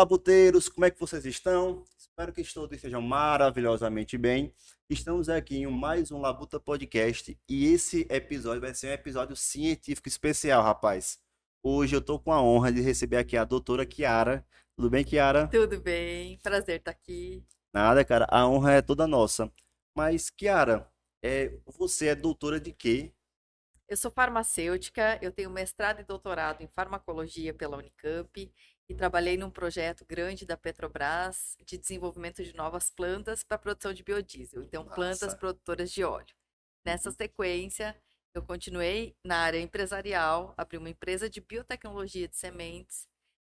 labuteiros, como é que vocês estão? Espero que todos estejam maravilhosamente bem. Estamos aqui em mais um Labuta Podcast e esse episódio vai ser um episódio científico especial, rapaz. Hoje eu tô com a honra de receber aqui a doutora Kiara. Tudo bem, Kiara? Tudo bem, prazer estar aqui. Nada, cara, a honra é toda nossa. Mas, Kiara, você é doutora de quê? Eu sou farmacêutica, eu tenho mestrado e doutorado em farmacologia pela Unicamp e trabalhei num projeto grande da Petrobras de desenvolvimento de novas plantas para produção de biodiesel, então plantas Massa. produtoras de óleo. Nessa Uhum. sequência, eu continuei na área empresarial, abri uma empresa de biotecnologia de sementes,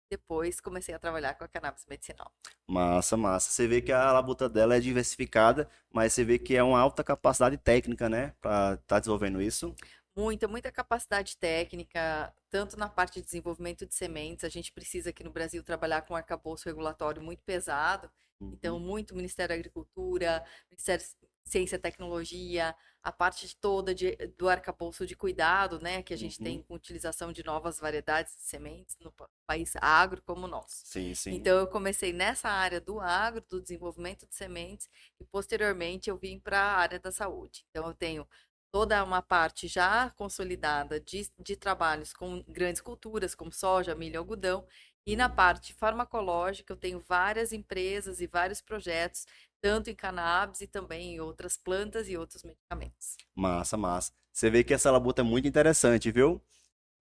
depois comecei a trabalhar com a cannabis medicinal. Massa, massa. Você vê que a labuta dela é diversificada, mas você vê que é uma alta capacidade técnica, né, para estar desenvolvendo isso. Muita capacidade técnica, tanto na parte de desenvolvimento de sementes. A gente precisa aqui no Brasil trabalhar com um arcabouço regulatório muito pesado. Então, Uhum, muito Ministério da Agricultura, Ministério de Ciência e Tecnologia, a parte toda do arcabouço de cuidado, né, que a gente tem uhum. com utilização de novas variedades de sementes no país agro como o nosso. Sim, sim. Então, eu comecei nessa área do agro, do desenvolvimento de sementes, e posteriormente eu vim para a área da saúde. Então, eu tenho toda uma parte já consolidada de trabalhos com grandes culturas, como soja, milho, algodão, e na parte farmacológica eu tenho várias empresas e vários projetos, tanto em cannabis e também em outras plantas e outros medicamentos. Massa, massa. Você vê que essa labuta é muito interessante, viu?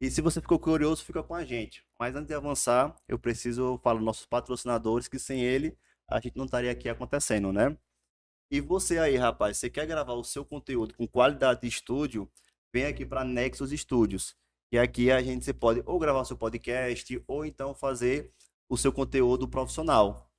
E se você ficou curioso, fica com a gente. Mas antes de avançar, eu preciso falar dos nossos patrocinadores, que sem ele a gente não estaria aqui acontecendo, né? E você aí, rapaz, você quer gravar o seu conteúdo com qualidade de estúdio? Vem aqui para Nexus Studios. E aqui a gente você pode ou gravar o seu podcast ou então fazer o seu conteúdo profissional.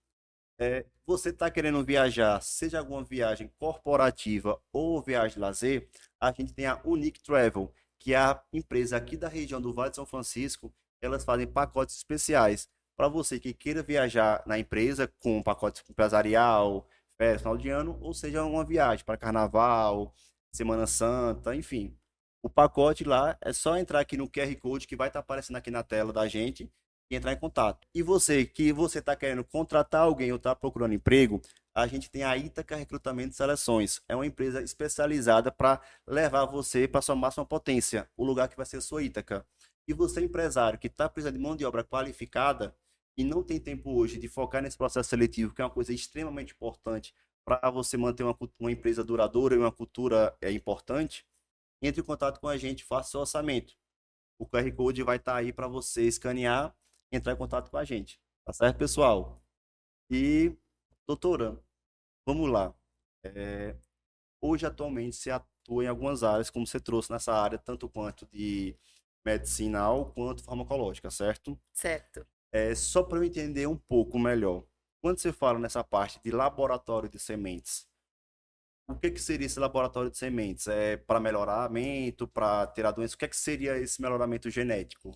Você está querendo viajar, seja alguma viagem corporativa ou viagem de lazer, a gente tem a Unique Travel, que é a empresa aqui da região do Vale de São Francisco. Elas fazem pacotes especiais para você que queira viajar na empresa com um pacote empresarial, férias, final de ano, ou seja, uma viagem para carnaval, Semana Santa, enfim. O pacote lá é só entrar aqui no QR Code que vai estar aparecendo aqui na tela da gente e entrar em contato. E você, que você está querendo contratar alguém ou está procurando emprego, a gente tem a Ítaca Recrutamento e Seleções. É uma empresa especializada para levar você para sua máxima potência, o lugar que vai ser a sua Ítaca. E você, empresário, que está precisando de mão de obra qualificada e não tem tempo hoje de focar nesse processo seletivo, que é uma coisa extremamente importante para você manter uma empresa duradoura e uma cultura importante, entre em contato com a gente, faça seu orçamento. O QR Code vai estar aí para você escanear e entrar em contato com a gente. Tá certo, pessoal? E, doutora, vamos lá. É, Hoje, atualmente, você atua em algumas áreas, como você trouxe nessa área, tanto quanto de medicinal quanto farmacológica, certo? Certo. Só para eu entender um pouco melhor, quando você fala nessa parte de laboratório de sementes, o que que seria esse laboratório de sementes? É para melhoramento, para tirar doença? O que é que seria esse melhoramento genético?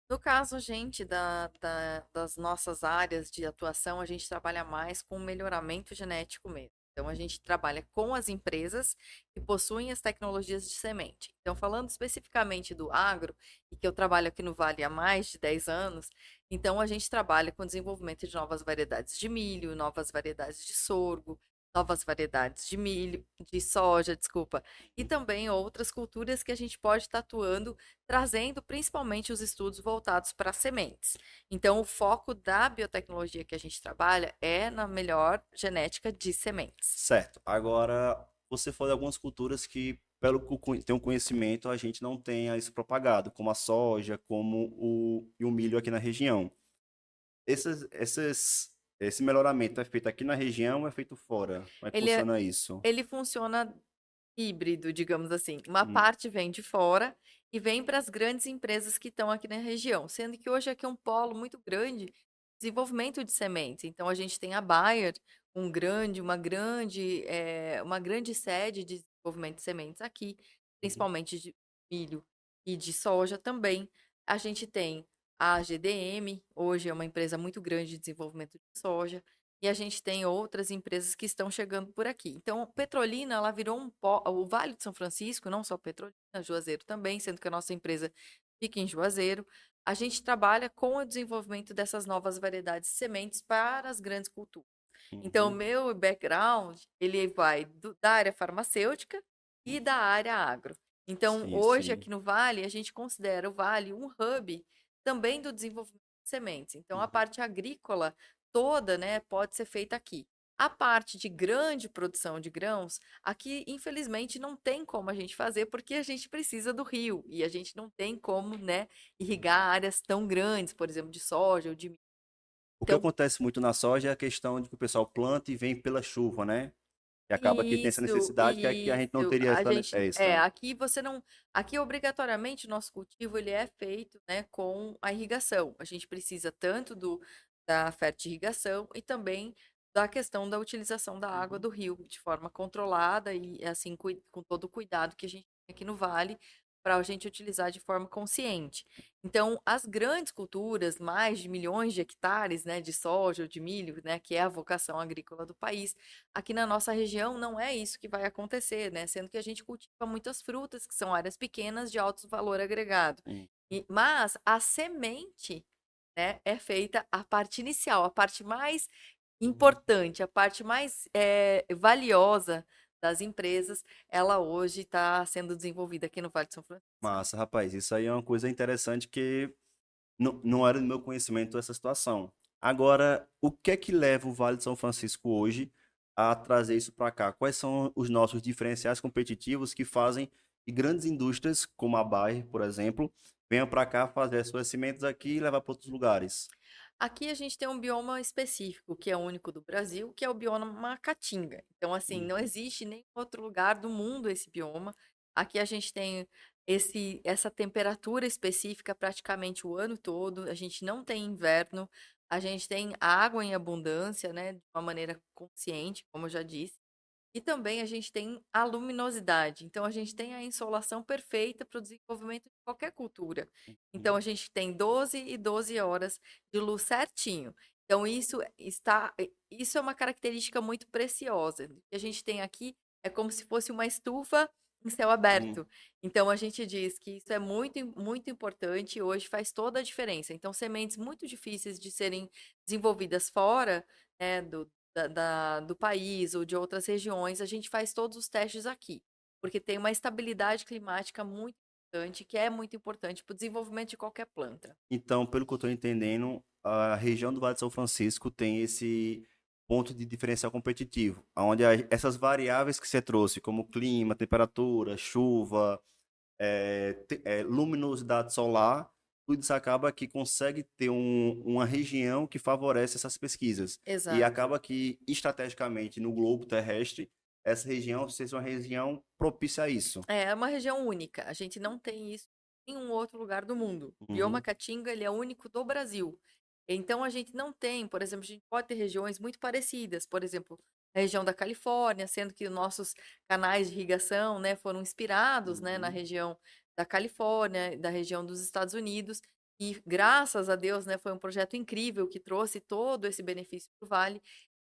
No caso, gente, das nossas áreas de atuação, a gente trabalha mais com melhoramento genético mesmo. Então, a gente trabalha com as empresas que possuem as tecnologias de semente. Então, falando especificamente do agro, e que eu trabalho aqui no Vale há mais de 10 anos, então a gente trabalha com o desenvolvimento de novas variedades de milho, novas variedades de sorgo, novas variedades de milho, de soja, desculpa, e também outras culturas que a gente pode estar atuando trazendo principalmente os estudos voltados para sementes. Então, o foco da biotecnologia que a gente trabalha é na melhor genética de sementes. Certo. Agora, você falou de algumas culturas que, pelo que tem um conhecimento, a gente não tenha isso propagado, como a soja, como o milho aqui na região. Esse melhoramento é feito aqui na região ou é feito fora? Como é que Ele, é- funciona isso? ele funciona híbrido, digamos assim. Uma Hum, parte vem de fora e vem para as grandes empresas que estão aqui na região, sendo que hoje aqui é um polo muito grande de desenvolvimento de sementes. Então a gente tem a Bayer, uma grande sede de desenvolvimento de sementes aqui, uhum. principalmente de milho e de soja também. A gente tem a GDM, hoje é uma empresa muito grande de desenvolvimento de soja. E a gente tem outras empresas que estão chegando por aqui. Então, Petrolina, ela virou o Vale de São Francisco, não só Petrolina, Juazeiro também, sendo que a nossa empresa fica em Juazeiro. A gente trabalha com o desenvolvimento dessas novas variedades de sementes para as grandes culturas. Então, o Uhum. meu background, ele vai da área farmacêutica e da área agro. Então, Sim, hoje sim. aqui no Vale, a gente considera o Vale um hub também do desenvolvimento de sementes. Então, a Uhum. parte agrícola toda, né, pode ser feita aqui. A parte de grande produção de grãos, aqui, infelizmente, não tem como a gente fazer, porque a gente precisa do rio e a gente não tem como, né, irrigar áreas tão grandes, por exemplo, de soja ou de milho. O que Então, acontece muito na soja é a questão de que o pessoal planta e vem pela chuva, né? E acaba que tem essa isso, necessidade que aqui a gente não isso. teria A essa. gente, É isso, né? aqui você não, aqui obrigatoriamente o nosso cultivo ele é feito, né, com a irrigação. A gente precisa tanto da fertirrigação e também da questão da utilização da água Uhum. do rio de forma controlada e assim com todo o cuidado que a gente tem aqui no Vale para a gente utilizar de forma consciente. Então, as grandes culturas, mais de milhões de hectares, né, de soja ou de milho, né, que é a vocação agrícola do país, aqui na nossa região não é isso que vai acontecer, né? Sendo que a gente cultiva muitas frutas, que são áreas pequenas de alto valor agregado. Hum. Mas a semente, né, é feita a parte inicial, a parte mais importante, a parte mais valiosa das empresas, ela hoje está sendo desenvolvida aqui no Vale de São Francisco. Massa, rapaz. Isso aí é uma coisa interessante que não era do meu conhecimento essa situação. Agora, o que é que leva o Vale de São Francisco hoje a trazer isso para cá? Quais são os nossos diferenciais competitivos que fazem que grandes indústrias, como a Bayer, por exemplo, venham para cá fazer as suas sementes aqui e levar para outros lugares? Aqui a gente tem um bioma específico, que é único do Brasil, que é o bioma Caatinga. Então, assim, não Uhum. existe em nenhum outro lugar do mundo esse bioma. Aqui a gente tem essa temperatura específica praticamente o ano todo. A gente não tem inverno. A gente tem água em abundância, né? De uma maneira consciente, como eu já disse. E também a gente tem a luminosidade. Então, a gente tem a insolação perfeita para o desenvolvimento de qualquer cultura. Então, a Uhum. gente tem 12 e 12 horas de luz certinho. Então, isso é uma característica muito preciosa. O que a gente tem aqui é como se fosse uma estufa em céu Uhum. aberto. Então, a gente diz que isso é muito importante e hoje faz toda a diferença. Então, sementes muito difíceis de serem desenvolvidas fora, né, do país ou de outras regiões, a gente faz todos os testes aqui, porque tem uma estabilidade climática muito importante, que é muito importante para o desenvolvimento de qualquer planta. Então, pelo que eu estou entendendo, a região do Vale de São Francisco tem esse ponto de diferencial competitivo, onde essas variáveis que você trouxe, como clima, temperatura, chuva, luminosidade solar, tudo isso acaba que consegue ter uma região que favorece essas pesquisas. E Exato. acaba que, estrategicamente, no globo terrestre, essa região seja uma região propícia a isso. É uma região única. A gente não tem isso em nenhum outro lugar do mundo. O bioma Uhum, Caatinga, ele é único do Brasil. Então a gente não tem, por exemplo, a gente pode ter regiões muito parecidas, por exemplo, a região da Califórnia, sendo que os nossos canais de irrigação, né, foram inspirados, né, na uhum. região da Califórnia, da região dos Estados Unidos. E graças a Deus, né, foi um projeto incrível que trouxe todo esse benefício para o Vale.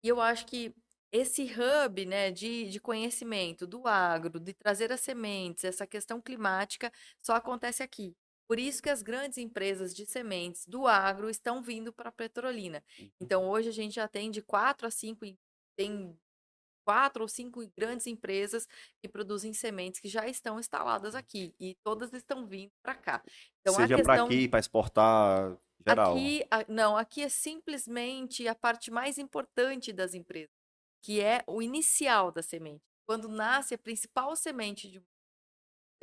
E eu acho que esse hub, né, de conhecimento do agro, de trazer as sementes, essa questão climática, só acontece aqui. Por isso que as grandes empresas de sementes do agro estão vindo para a Petrolina. Então, hoje a gente já tem de 4 a 5, tem 4 ou 5 grandes empresas que produzem sementes que já estão instaladas aqui e todas estão vindo para cá. Então, a Seja para questão aqui, para exportar, geral. aqui, não, aqui é simplesmente a parte mais importante das empresas, que é o inicial da semente. Quando nasce a principal semente de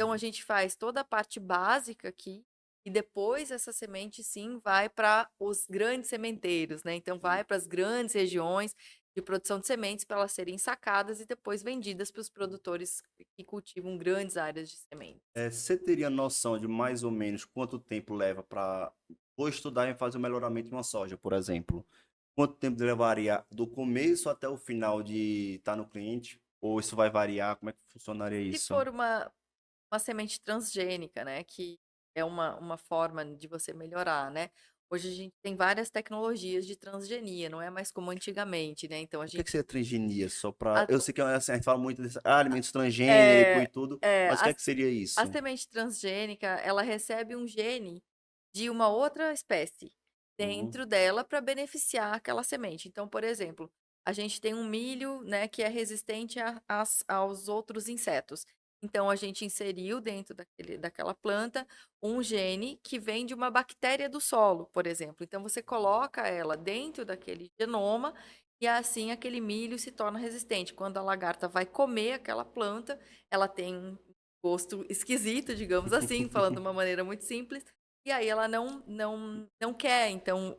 então a gente faz toda a parte básica aqui e depois essa semente sim vai para os grandes sementeiros, né? Então vai para as grandes regiões de produção de sementes para elas serem sacadas e depois vendidas para os produtores que cultivam grandes áreas de sementes. Você teria noção de mais ou menos quanto tempo leva para vou estudar e fazer o melhoramento de uma soja, por exemplo? Quanto tempo levaria do começo até o final de estar no cliente? Ou isso vai variar? Como é que funcionaria Se isso? for uma semente transgênica, né, que é uma forma de você melhorar, né? Hoje a gente tem várias tecnologias de transgenia, não é mais como antigamente, né? Então a O que gente seria transgenia? Só para. a- Eu sei que assim, a gente fala muito desse alimentos transgênicos e é, tudo, é, mas o que é que seria a isso? semente transgênica, ela recebe um gene de uma outra espécie Uhum. dentro dela para beneficiar aquela semente. Então, por exemplo, a gente tem um milho, né, que é resistente aos outros insetos. Então, a gente inseriu dentro daquela planta um gene que vem de uma bactéria do solo, por exemplo. Então, você coloca ela dentro daquele genoma e assim aquele milho se torna resistente. Quando a lagarta vai comer aquela planta, ela tem um gosto esquisito, digamos assim, falando de uma maneira muito simples, e aí ela não quer, então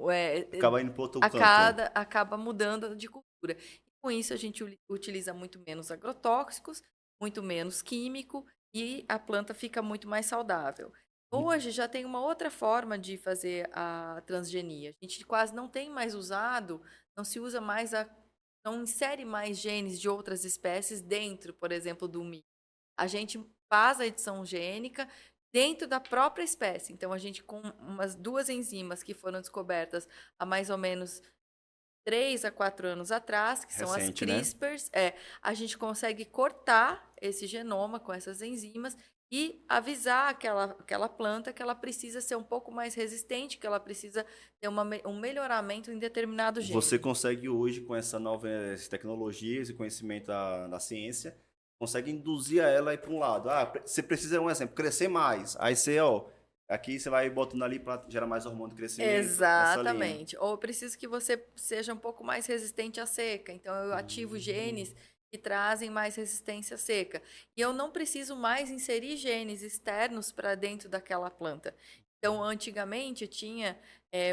Acaba indo para outro canto. acaba mudando de cultura. E com isso a gente utiliza muito menos agrotóxicos, muito menos químico e a planta fica muito mais saudável. Hoje já tem uma outra forma de fazer a transgenia. A gente quase não tem mais usado, não se usa mais não insere mais genes de outras espécies dentro, por exemplo, do milho. A gente faz a edição gênica dentro da própria espécie. Então, a gente, com umas duas enzimas que foram descobertas há mais ou menos 3 a 4 anos atrás, que são as Recente, né? CRISPRs, a gente consegue cortar esse genoma com essas enzimas e avisar aquela planta que ela precisa ser um pouco mais resistente, que ela precisa ter um melhoramento em determinado Você gene. consegue hoje, com essa novas tecnologias e conhecimento da ciência, consegue induzir a ela a ir para um lado. Ah, você precisa, um exemplo, crescer mais. Aí você, ó, aqui você vai botando ali para gerar mais hormônio de crescimento, nessa linha. Exatamente. Ou eu preciso que você seja um pouco mais resistente à seca. Então, eu ativo genes que trazem mais resistência à seca. E eu não preciso mais inserir genes externos para dentro daquela planta. Então, antigamente, eu tinha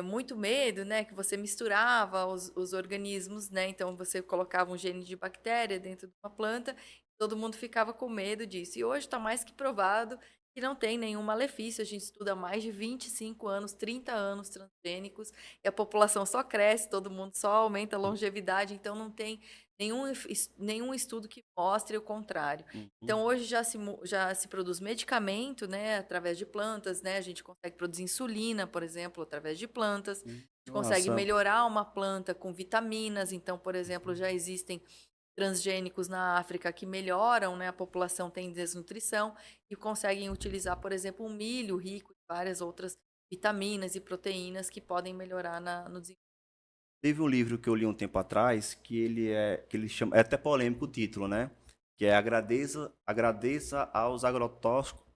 muito medo, né? Que você misturava os organismos, né? Então, você colocava um gene de bactéria dentro de uma planta, todo mundo ficava com medo disso. E hoje está mais que provado que não tem nenhum malefício. A gente estuda há mais de 25 anos, 30 anos transgênicos, e a população só cresce, todo mundo só aumenta a longevidade, então não tem nenhum estudo que mostre o contrário. Uhum. Então, hoje já se produz medicamento, né, através de plantas, né? A gente consegue produzir insulina, por exemplo, através de plantas. A gente consegue Nossa. melhorar uma planta com vitaminas. Então, por exemplo, já existem transgênicos na África que melhoram, né? A população tem desnutrição e conseguem utilizar, por exemplo, um milho rico em várias outras vitaminas e proteínas que podem melhorar no desenvolvimento. Teve um livro que eu li um tempo atrás que ele chama, é até polêmico o título, né? Que é Agradeça aos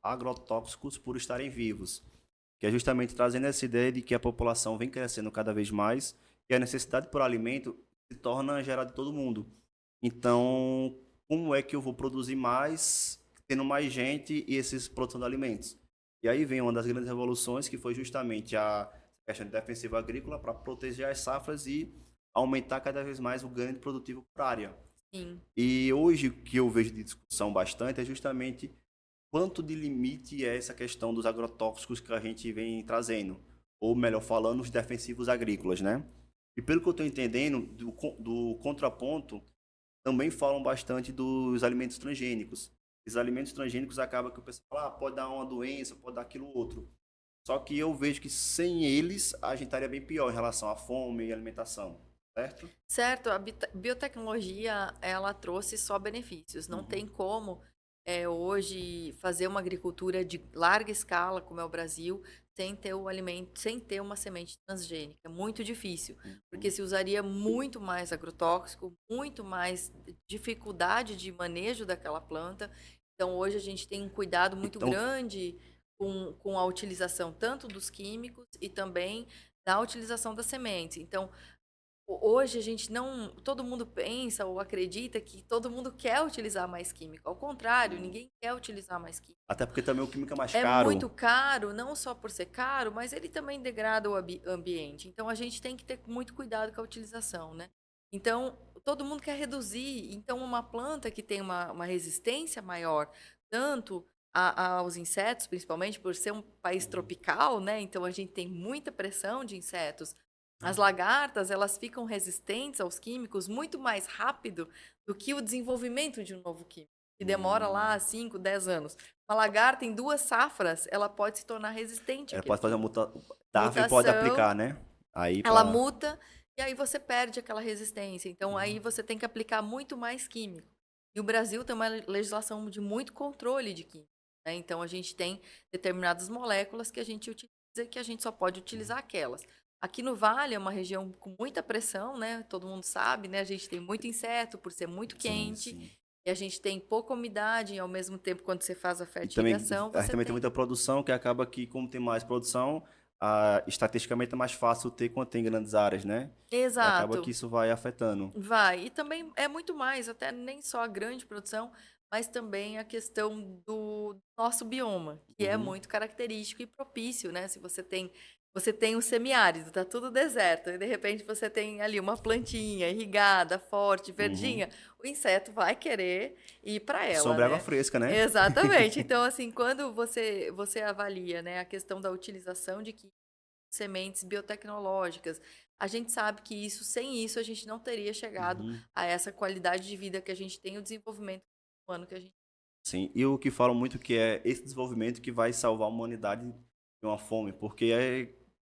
agrotóxicos por estarem vivos. Que é justamente trazendo essa ideia de que a população vem crescendo cada vez mais e a necessidade por alimento se torna gerada de todo mundo. Então, como é que eu vou produzir mais, tendo mais gente e esses produção de alimentos? E aí vem uma das grandes revoluções, que foi justamente a questão de defensiva agrícola para proteger as safras e aumentar cada vez mais o ganho produtivo por área. Sim, E hoje o que eu vejo de discussão bastante é justamente quanto de limite é essa questão dos agrotóxicos que a gente vem trazendo, ou melhor falando, os defensivos agrícolas, né? E pelo que eu estou entendendo, do contraponto, também falam bastante dos alimentos transgênicos. Os alimentos transgênicos acabam que o pessoal fala, pode dar uma doença, pode dar aquilo outro. Só que eu vejo que sem eles a gente estaria bem pior em relação à fome e alimentação, certo? certo. A biotecnologia, ela trouxe só benefícios. Não tem Uhum. como hoje fazer uma agricultura de larga escala, como é o Brasil, sem ter o alimento, sem ter uma semente transgênica. É muito difícil, porque Uhum. se usaria muito mais agrotóxico, muito mais dificuldade de manejo daquela planta. Então, hoje a gente tem um cuidado muito Então, grande com a utilização tanto dos químicos e também da utilização das sementes. Então, hoje a gente não. Todo mundo pensa ou acredita que todo mundo quer utilizar mais químico. Ao contrário, ninguém quer utilizar mais químico. até porque também o químico é mais É muito caro. caro, não só por ser caro, mas ele também degrada o ambiente. Então a gente tem que ter muito cuidado com a utilização, né? Então, todo mundo quer reduzir. Então, uma planta que tem uma resistência maior, tanto aos insetos, principalmente por ser um país Uhum. tropical, né? Então a gente tem muita pressão de insetos. As lagartas, elas ficam resistentes aos químicos muito mais rápido do que o desenvolvimento de um novo químico. que demora Hum. lá 5, 10 anos. Uma lagarta, em 2 safras, ela pode se tornar resistente Ela àquele pode fazer uma químico. da árvore pode Mutação, aplicar, né? Aí ela para. muta e aí você perde aquela resistência. Então aí você tem que aplicar muito mais químico. E o Brasil tem uma legislação de muito controle de químico, né? Então a gente tem determinadas moléculas que a gente utiliza e que a gente só pode utilizar aquelas. Aqui no Vale é uma região com muita pressão, né? Todo mundo sabe, né? A gente tem muito inseto por ser muito Sim, quente. sim. E a gente tem pouca umidade, e ao mesmo tempo, quando você faz a E também, fertilização, a gente você também tem tem. muita produção, que acaba que, como tem mais produção, estatisticamente é mais fácil ter quando tem grandes áreas, né? E acaba que Exato. isso vai afetando. Vai. E também é muito mais, até nem só a grande produção, mas também a questão do nosso bioma, que é Uhum, muito característico e propício, né? Se você tem um semiárido, tá tudo deserto, e de repente você tem ali uma plantinha irrigada, forte, uhum. verdinha, o inseto vai querer ir para ela, Sobre água né? fresca, né? Exatamente. Então, assim, quando você avalia, né, a questão da utilização de sementes biotecnológicas. A gente sabe que isso, sem isso, a gente não teria chegado Uhum. a essa qualidade de vida que a gente tem, o desenvolvimento humano que a gente Sim, e o que falam muito que é esse desenvolvimento que vai salvar a humanidade de uma fome, porque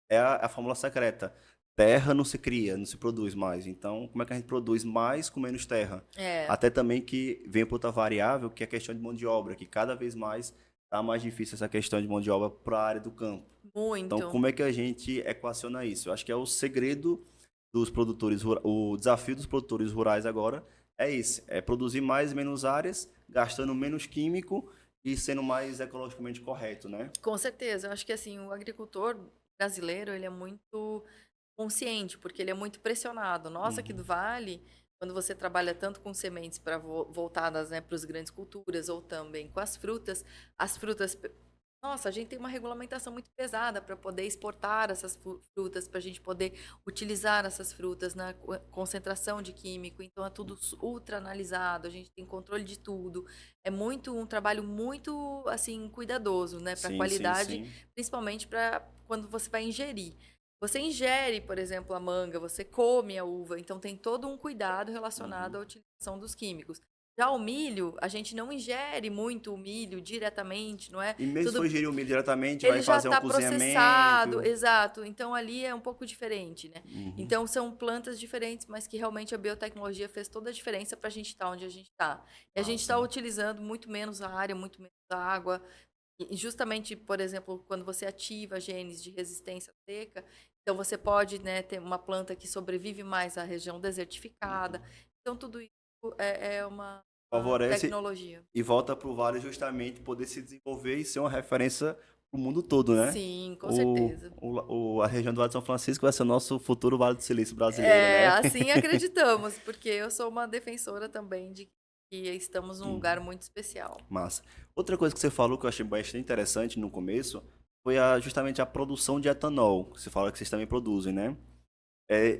é a fórmula secreta. Terra não se cria, não se produz mais. Então, como é que a gente produz mais com menos terra? é Até também que vem para outra variável, que é a questão de mão de obra, que cada vez mais está mais difícil essa questão de mão de obra para a área do campo. Então, muito. como é que a gente equaciona isso? Eu acho que é o segredo dos produtores, o desafio dos produtores rurais agora é esse, é produzir mais e menos áreas, gastando menos químico e sendo mais ecologicamente correto, né? Com certeza. Eu acho que assim, o agricultor brasileiro, ele é muito consciente, porque ele é muito pressionado. Nós aqui do Uhum, Vale, quando você trabalha tanto com sementes para voltadas, né, para as grandes culturas ou também com as frutas, nossa, a gente tem uma regulamentação muito pesada para poder exportar essas frutas, para a gente poder utilizar essas frutas na concentração de químico. Então é tudo ultra analisado, a gente tem controle de tudo. É muito um trabalho muito assim cuidadoso, né, para a sim, sim, qualidade, sim. principalmente para quando você vai ingerir. Você ingere, por exemplo, a manga, você come a uva, então tem todo um cuidado relacionado Uhum. à utilização dos químicos. Já o milho, a gente não ingere muito o milho diretamente, não é? E mesmo se for Tudo, ingerir o milho diretamente, vai ele já fazer um está processado, cozinhamento. exato. Então ali é um pouco diferente, né? Uhum. Então são plantas diferentes, mas que realmente a biotecnologia fez toda a diferença para a gente estar onde a gente está. E a gente Massa. está utilizando muito menos a área, muito menos a água. E justamente, por exemplo, quando você ativa genes de resistência à seca, então você pode, né, ter uma planta que sobrevive mais à região desertificada. Uhum. Então tudo isso é uma Favorece tecnologia. e volta para o Vale justamente poder se desenvolver e ser uma referência para o mundo todo, né? Sim, com certeza. A região do Vale de São Francisco vai ser o nosso futuro Vale do Silício brasileiro, É, né? assim acreditamos, porque eu sou uma defensora também de que estamos num lugar Uhum. muito especial. Massa. Outra coisa que você falou que eu achei bastante interessante no começo foi justamente a produção de etanol. Você fala que vocês também produzem, né?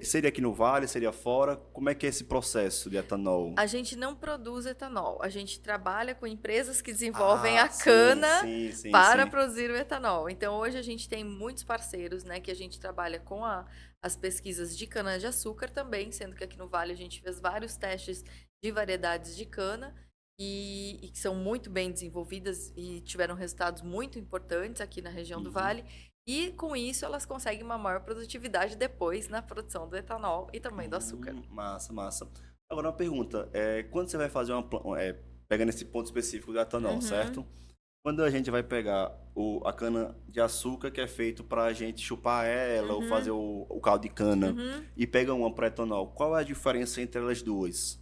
Seria aqui no Vale, seria fora? Como é que é esse processo de etanol? A gente não produz etanol, a gente trabalha com empresas que desenvolvem Ah, a sim, cana sim, sim, para sim. produzir o etanol. Então, hoje a gente tem muitos parceiros, né, que a gente trabalha com as pesquisas de cana-de-açúcar também, sendo que aqui no Vale a gente fez vários testes de variedades de cana e que são muito bem desenvolvidas e tiveram resultados muito importantes aqui na região do Uhum. Vale. E com isso elas conseguem uma maior produtividade depois na produção do etanol e também do açúcar. Massa, massa. Agora uma pergunta, quando você vai fazer pegando esse ponto específico do etanol, Uhum, certo? Quando a gente vai pegar a cana de açúcar que é feito para a gente chupar ela ou fazer uhum, o caldo de cana uhum. e pega uma para etanol, qual é a diferença entre elas duas?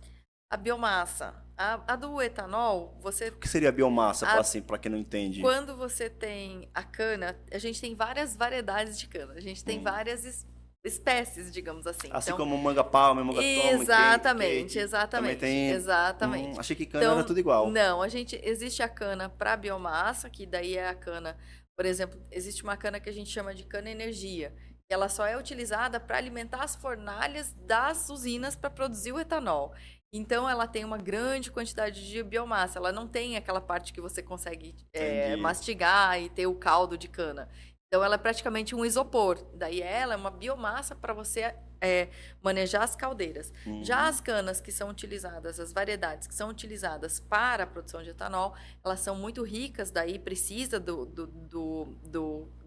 A biomassa. A do etanol, você. O que seria biomassa, para a- assim, para quem não entende? Quando você tem a cana, a gente tem várias variedades de cana. A gente tem Hum. várias espécies, digamos assim. Assim Então, como manga palma, manga toma, exatamente, Kate, também exatamente, tem. exatamente. Achei que cana era Então, tudo igual. não, existe a cana para biomassa, que daí é a cana, por exemplo, existe uma cana que a gente chama de cana energia. E ela só é utilizada para alimentar as fornalhas das usinas para produzir o etanol. Então, ela tem uma grande quantidade de biomassa. Ela não tem aquela parte que você consegue Entendi. mastigar e ter o caldo de cana. Então, ela é praticamente um isopor. Daí, ela é uma biomassa para você manejar as caldeiras. Já Uhum. as canas que são utilizadas, as variedades que são utilizadas para a produção de etanol, elas são muito ricas, daí precisa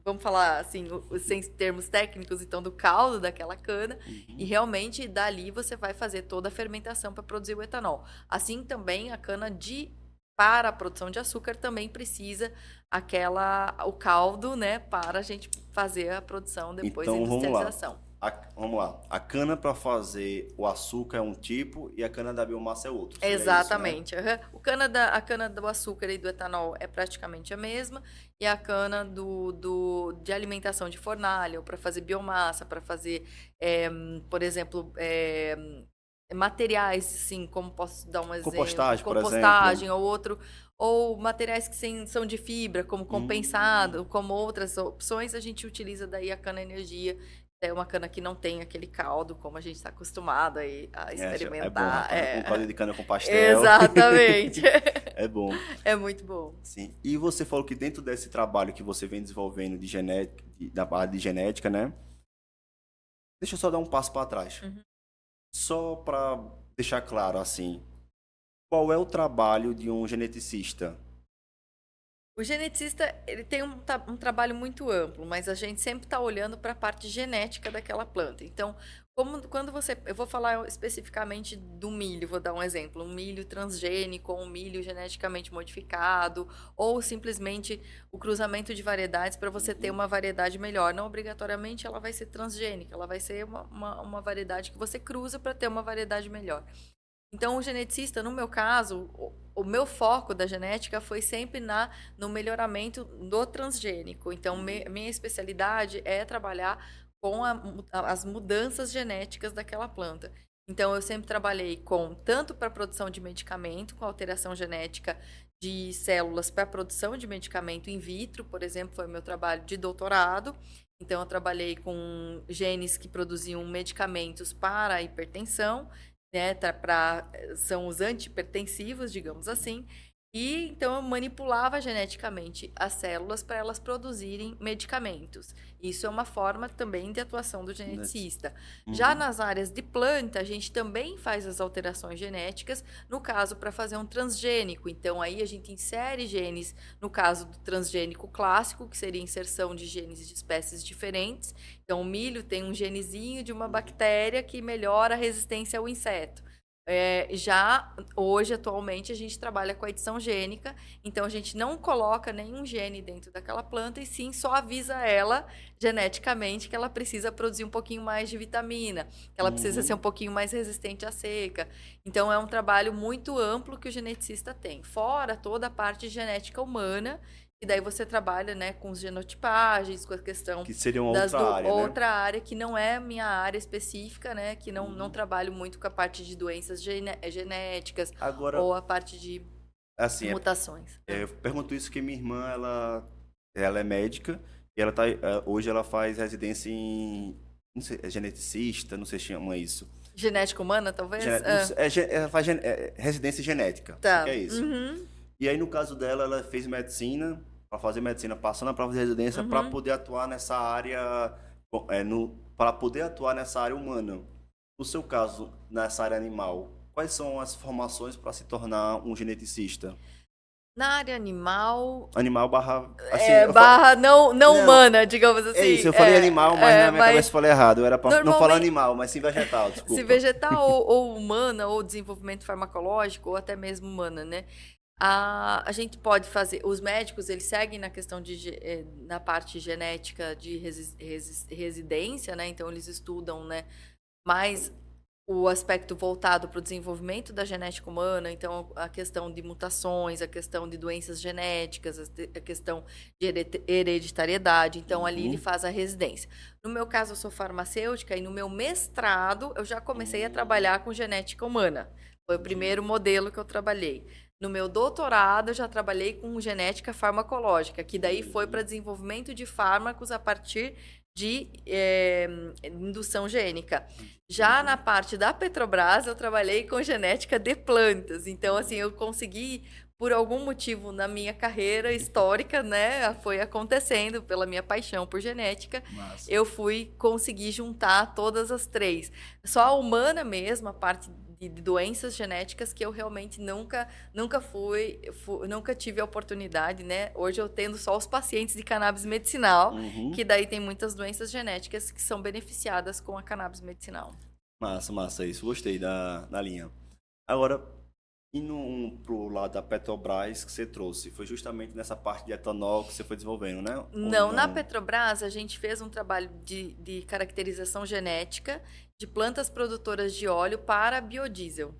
vamos falar assim, sem termos técnicos, então, do caldo daquela cana, e Uhum. realmente dali você vai fazer toda a fermentação para produzir o etanol. Assim também a cana para a produção de açúcar também precisa o caldo, né, para a gente fazer a produção depois da Então vamos lá. industrialização. Vamos lá. A cana para fazer o açúcar é um tipo e a cana da biomassa é outro. Seria isso, né? Exatamente. Aham. A cana do açúcar e do etanol é praticamente a mesma, e a cana de alimentação de fornalha, ou para fazer biomassa, para fazer, por exemplo, materiais, assim, como posso dar um exemplo, Compostagem, por exemplo. compostagem ou outro, ou materiais que são de fibra, como compensado, Hum, como outras opções, a gente utiliza daí a cana-energia. É uma cana que não tem aquele caldo, como a gente está acostumado a é bom, experimentar. rapaz. Um caldo de cana com pastel. Exatamente. É bom. É muito bom. Sim. E você falou que dentro desse trabalho que você vem desenvolvendo de genética, da parte de genética, né? Deixa eu só dar um passo para trás. Uhum. Só para deixar claro, assim, qual é o trabalho de um geneticista? O geneticista, ele tem um trabalho muito amplo, mas a gente sempre está olhando para a parte genética daquela planta. Então, eu vou falar especificamente do milho, vou dar um exemplo, um milho transgênico, um milho geneticamente modificado, ou simplesmente o cruzamento de variedades para você ter Uhum. uma variedade melhor. Não obrigatoriamente ela vai ser transgênica, ela vai ser uma variedade que você cruza para ter uma variedade melhor. Então, o geneticista, no meu caso, o meu foco da genética foi sempre no melhoramento do transgênico. Então, minha especialidade é trabalhar com as mudanças genéticas daquela planta. Então, eu sempre trabalhei tanto para a produção de medicamento, com alteração genética de células para a produção de medicamento in vitro, por exemplo, foi o meu trabalho de doutorado. Então, eu trabalhei com genes que produziam medicamentos para a hipertensão, né, são os antihipertensivos, digamos assim, e então eu manipulava geneticamente as células para elas produzirem medicamentos. Isso é uma forma também de atuação do geneticista. Já Uhum. nas áreas de planta, a gente também faz as alterações genéticas, no caso, para fazer um transgênico. Então, aí a gente insere genes, no caso do transgênico clássico, que seria a inserção de genes de espécies diferentes. Então, o milho tem um genezinho de uma bactéria que melhora a resistência ao inseto. Já hoje, atualmente, a gente trabalha com a edição gênica, então a gente não coloca nenhum gene dentro daquela planta e sim só avisa ela geneticamente que ela precisa produzir um pouquinho mais de vitamina, que ela precisa ser um Uhum. pouquinho mais resistente à seca. Então é um trabalho muito amplo que o geneticista tem, fora toda a parte de genética humana, e daí você trabalha, né, com os genotipagens, com a questão Que seria uma outra área, né? outra área que não é minha área específica, né? Que não Uhum. trabalho muito com a parte de doenças genéticas Agora, ou a parte de assim, mutações. eu pergunto isso que minha irmã, ela é médica e hoje ela faz residência em, não sei, é geneticista, não sei se chama isso. Genética humana, talvez? Não sei, ela faz residência genética, acho que Tá. é isso. Uhum, E aí, no caso dela, ela fez medicina, para fazer medicina, passou na prova de residência para uhum. poder atuar nessa área, para poder atuar nessa área humana. No seu caso, nessa área animal, quais são as formações para se tornar um geneticista? Na área animal, Animal barra, assim, eu barra não não, humana, digamos é isso, assim. eu falei animal, mas na minha cabeça Mas eu falei errado, eu era para não falar normalmente, animal, mas sim vegetal, se desculpa. vegetal ou humana, ou desenvolvimento farmacológico, ou até mesmo humana, né? A gente pode fazer, os médicos, eles seguem na questão na parte genética de residência, né? Então, eles estudam, né, mais o aspecto voltado para o desenvolvimento da genética humana, então a questão de mutações, a questão de doenças genéticas, a questão de hereditariedade. Então, ali ele Uhum. faz a residência. No meu caso, eu sou farmacêutica e no meu mestrado eu já comecei a Hum, trabalhar com genética humana. Foi o entendi. primeiro modelo que eu trabalhei. No meu doutorado, eu já trabalhei com genética farmacológica, que daí foi para Uhum. desenvolvimento de fármacos a partir de indução gênica. Já na parte da Petrobras, eu trabalhei com genética de plantas. Então, assim, eu consegui, por algum motivo na minha carreira histórica, né, foi acontecendo pela minha paixão por genética, Massa. eu fui conseguir juntar todas as três. Só a humana mesmo, a parte de doenças genéticas que eu realmente nunca tive a oportunidade, né? Hoje eu tendo só os pacientes de cannabis medicinal, Uhum. que daí tem muitas doenças genéticas que são beneficiadas com a cannabis medicinal. Massa, massa, isso. Gostei da linha. Agora, indo pro lado da Petrobras que você trouxe, foi justamente nessa parte de etanol que você foi desenvolvendo, né? Ou Não, na não? Petrobras a gente fez um trabalho de caracterização genética de plantas produtoras de óleo para biodiesel.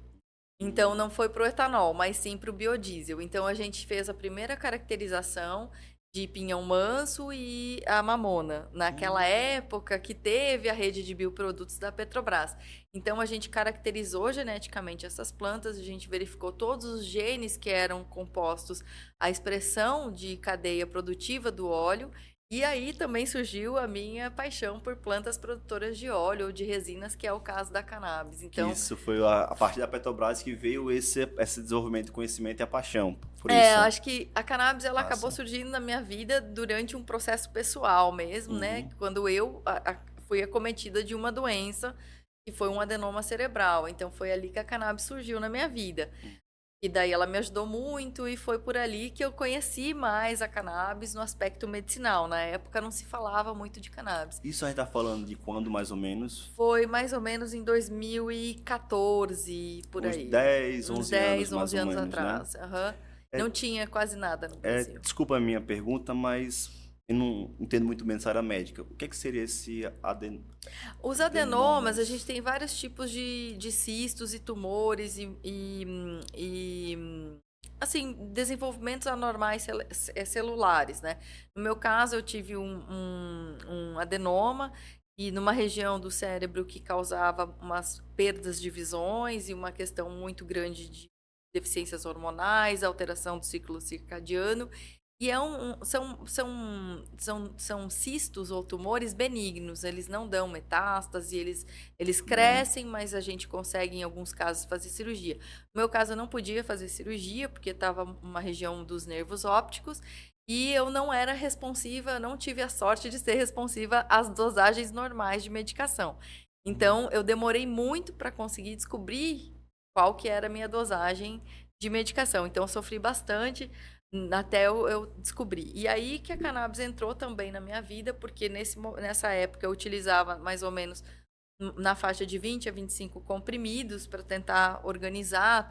Então não foi para o etanol, mas sim para o biodiesel. Então a gente fez a primeira caracterização de pinhão manso e a mamona, naquela época que teve a rede de bioprodutos da Petrobras. Então a gente caracterizou geneticamente essas plantas, a gente verificou todos os genes que eram compostos à expressão de cadeia produtiva do óleo. E aí também surgiu a minha paixão por plantas produtoras de óleo ou de resinas, que é o caso da cannabis. Que Então, isso foi a partir da Petrobras que veio esse desenvolvimento de conhecimento e a paixão por eu isso. acho que a cannabis ela acabou Massa. surgindo na minha vida durante um processo pessoal mesmo, né? Uhum. Quando eu fui acometida de uma doença que foi um adenoma cerebral. Então foi ali que a cannabis surgiu na minha vida. E daí ela me ajudou muito e foi por ali que eu conheci mais a cannabis no aspecto medicinal. Na época não se falava muito de cannabis. Isso a gente tá falando de quando, mais ou menos? Foi mais ou menos em 2014, por Uns aí. 10, Uns 11 anos, 10, mais 11 ou anos menos, né? atrás. Aham. Não tinha quase nada no Brasil. Desculpa a minha pergunta, mas eu não entendo muito bem dessa área médica. O que é que seria esse Os adenomas? adenomas, a gente tem vários tipos de cistos e tumores assim, desenvolvimentos anormais celulares, né? No meu caso, eu tive um adenoma e numa região do cérebro que causava umas perdas de visões e uma questão muito grande de deficiências hormonais, alteração do ciclo circadiano. E são cistos ou tumores benignos, eles não dão metástase, eles crescem, mas a gente consegue, em alguns casos, fazer cirurgia. No meu caso, eu não podia fazer cirurgia, porque estava uma região dos nervos ópticos, e eu não era responsiva, não tive a sorte de ser responsiva às dosagens normais de medicação. Então, eu demorei muito para conseguir descobrir qual que era a minha dosagem de medicação. Então, eu sofri bastante até eu descobrir. E aí que a cannabis entrou também na minha vida, porque nessa época eu utilizava mais ou menos na faixa de 20 a 25 comprimidos para tentar organizar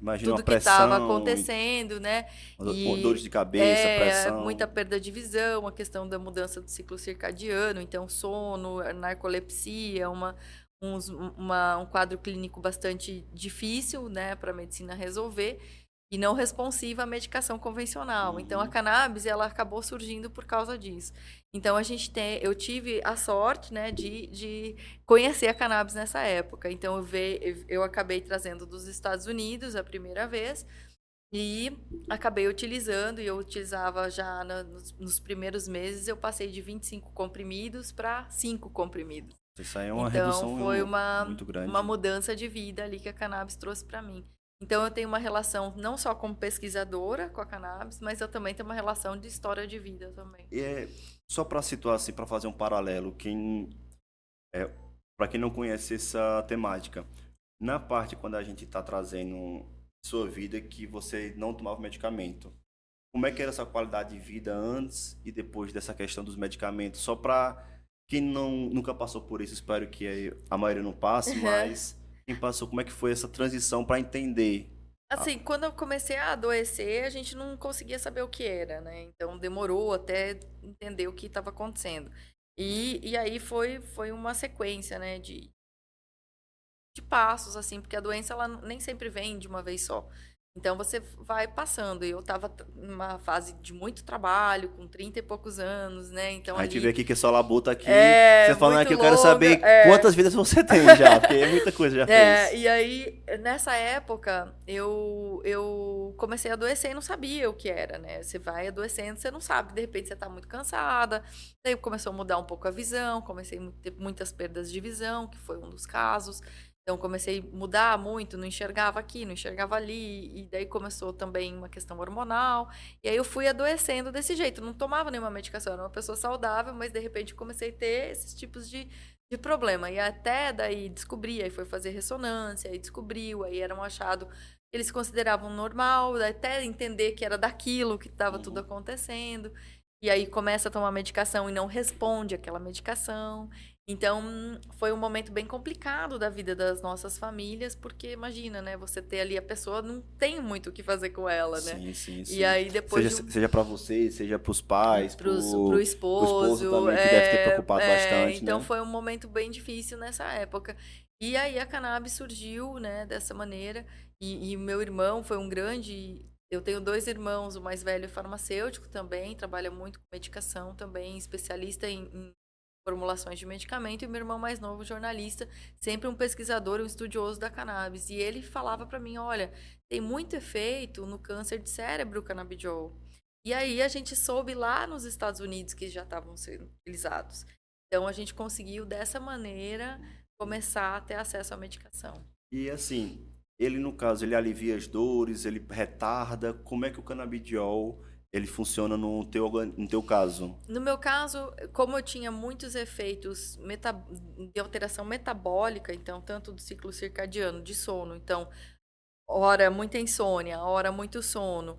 Imagina uma tudo que estava pressão, acontecendo, né? dores de cabeça, pressão. Muita perda de visão, a questão da mudança do ciclo circadiano, então sono, narcolepsia, um quadro clínico bastante difícil, né, para a medicina resolver e não responsiva à medicação convencional. Então a cannabis ela acabou surgindo por causa disso. Então eu tive a sorte, né, de conhecer a cannabis nessa época. Então eu acabei trazendo dos Estados Unidos a primeira vez e acabei utilizando, e eu utilizava já nos primeiros meses, eu passei de 25 comprimidos para 5 comprimidos. Isso aí é uma Então redução foi muito grande. uma mudança de vida ali que a cannabis trouxe para mim. Então, eu tenho uma relação não só como pesquisadora com a cannabis, mas eu também tenho uma relação de história de vida também. E só para situar, assim, para fazer um paralelo, para quem não conhece essa temática, na parte quando a gente está trazendo sua vida que você não tomava medicamento, como é que era essa qualidade de vida antes e depois dessa questão dos medicamentos? Só para quem nunca passou por isso, espero que a maioria não passe, mas... Quem passou, como é que foi essa transição para entender? Assim, quando eu comecei a adoecer, a gente não conseguia saber o que era, né? Então demorou até entender o que estava acontecendo. E aí foi uma sequência, né, de passos, assim, porque a doença ela nem sempre vem de uma vez só. Então você vai passando. E eu estava numa fase de muito trabalho, com 30 e poucos anos, né? Então A gente ali... vê aqui que sua labuta aqui. É, você falando muito aqui, eu quero longa, saber quantas vidas você tem já, porque é muita coisa já fez. E aí, nessa época, eu comecei a adoecer e não sabia o que era, né? Você vai adoecendo, você não sabe, de repente você tá muito cansada. Daí começou a mudar um pouco a visão, comecei a ter muitas perdas de visão, que foi um dos casos. Então comecei a mudar muito, não enxergava aqui, não enxergava ali, e daí começou também uma questão hormonal. E aí eu fui adoecendo desse jeito, não tomava nenhuma medicação, era uma pessoa saudável, mas de repente comecei a ter esses tipos de problema. E até daí descobri, aí foi fazer ressonância, aí descobriu, aí era um achado que eles consideravam normal, até entender que era daquilo que estava tudo Uhum. acontecendo. E aí começa a tomar medicação e não responde àquela medicação. Então, foi um momento bem complicado da vida das nossas famílias, porque imagina, né, você ter ali a pessoa, não tem muito o que fazer com ela, né? Sim, sim, E sim. aí depois Seja, de um seja para vocês, seja para os pais, pro pro esposo esposo, também, que deve ter preocupado bastante, então né? foi um momento bem difícil nessa época. E aí a cannabis surgiu, né, dessa maneira, e o meu irmão foi um grande. Eu tenho dois irmãos, o mais velho é farmacêutico também, trabalha muito com medicação também, especialista em formulações de medicamento, e meu irmão mais novo, jornalista, sempre um pesquisador, um estudioso da cannabis. E ele falava para mim, olha, tem muito efeito no câncer de cérebro o canabidiol. E aí a gente soube lá nos Estados Unidos que já estavam sendo utilizados. Então a gente conseguiu dessa maneira começar a ter acesso à medicação. E assim, ele no caso, ele alivia as dores, ele retarda, como é que o canabidiol ele funciona no teu caso? No meu caso, como eu tinha muitos efeitos de alteração metabólica, então tanto do ciclo circadiano, de sono, então hora muita insônia, hora muito sono,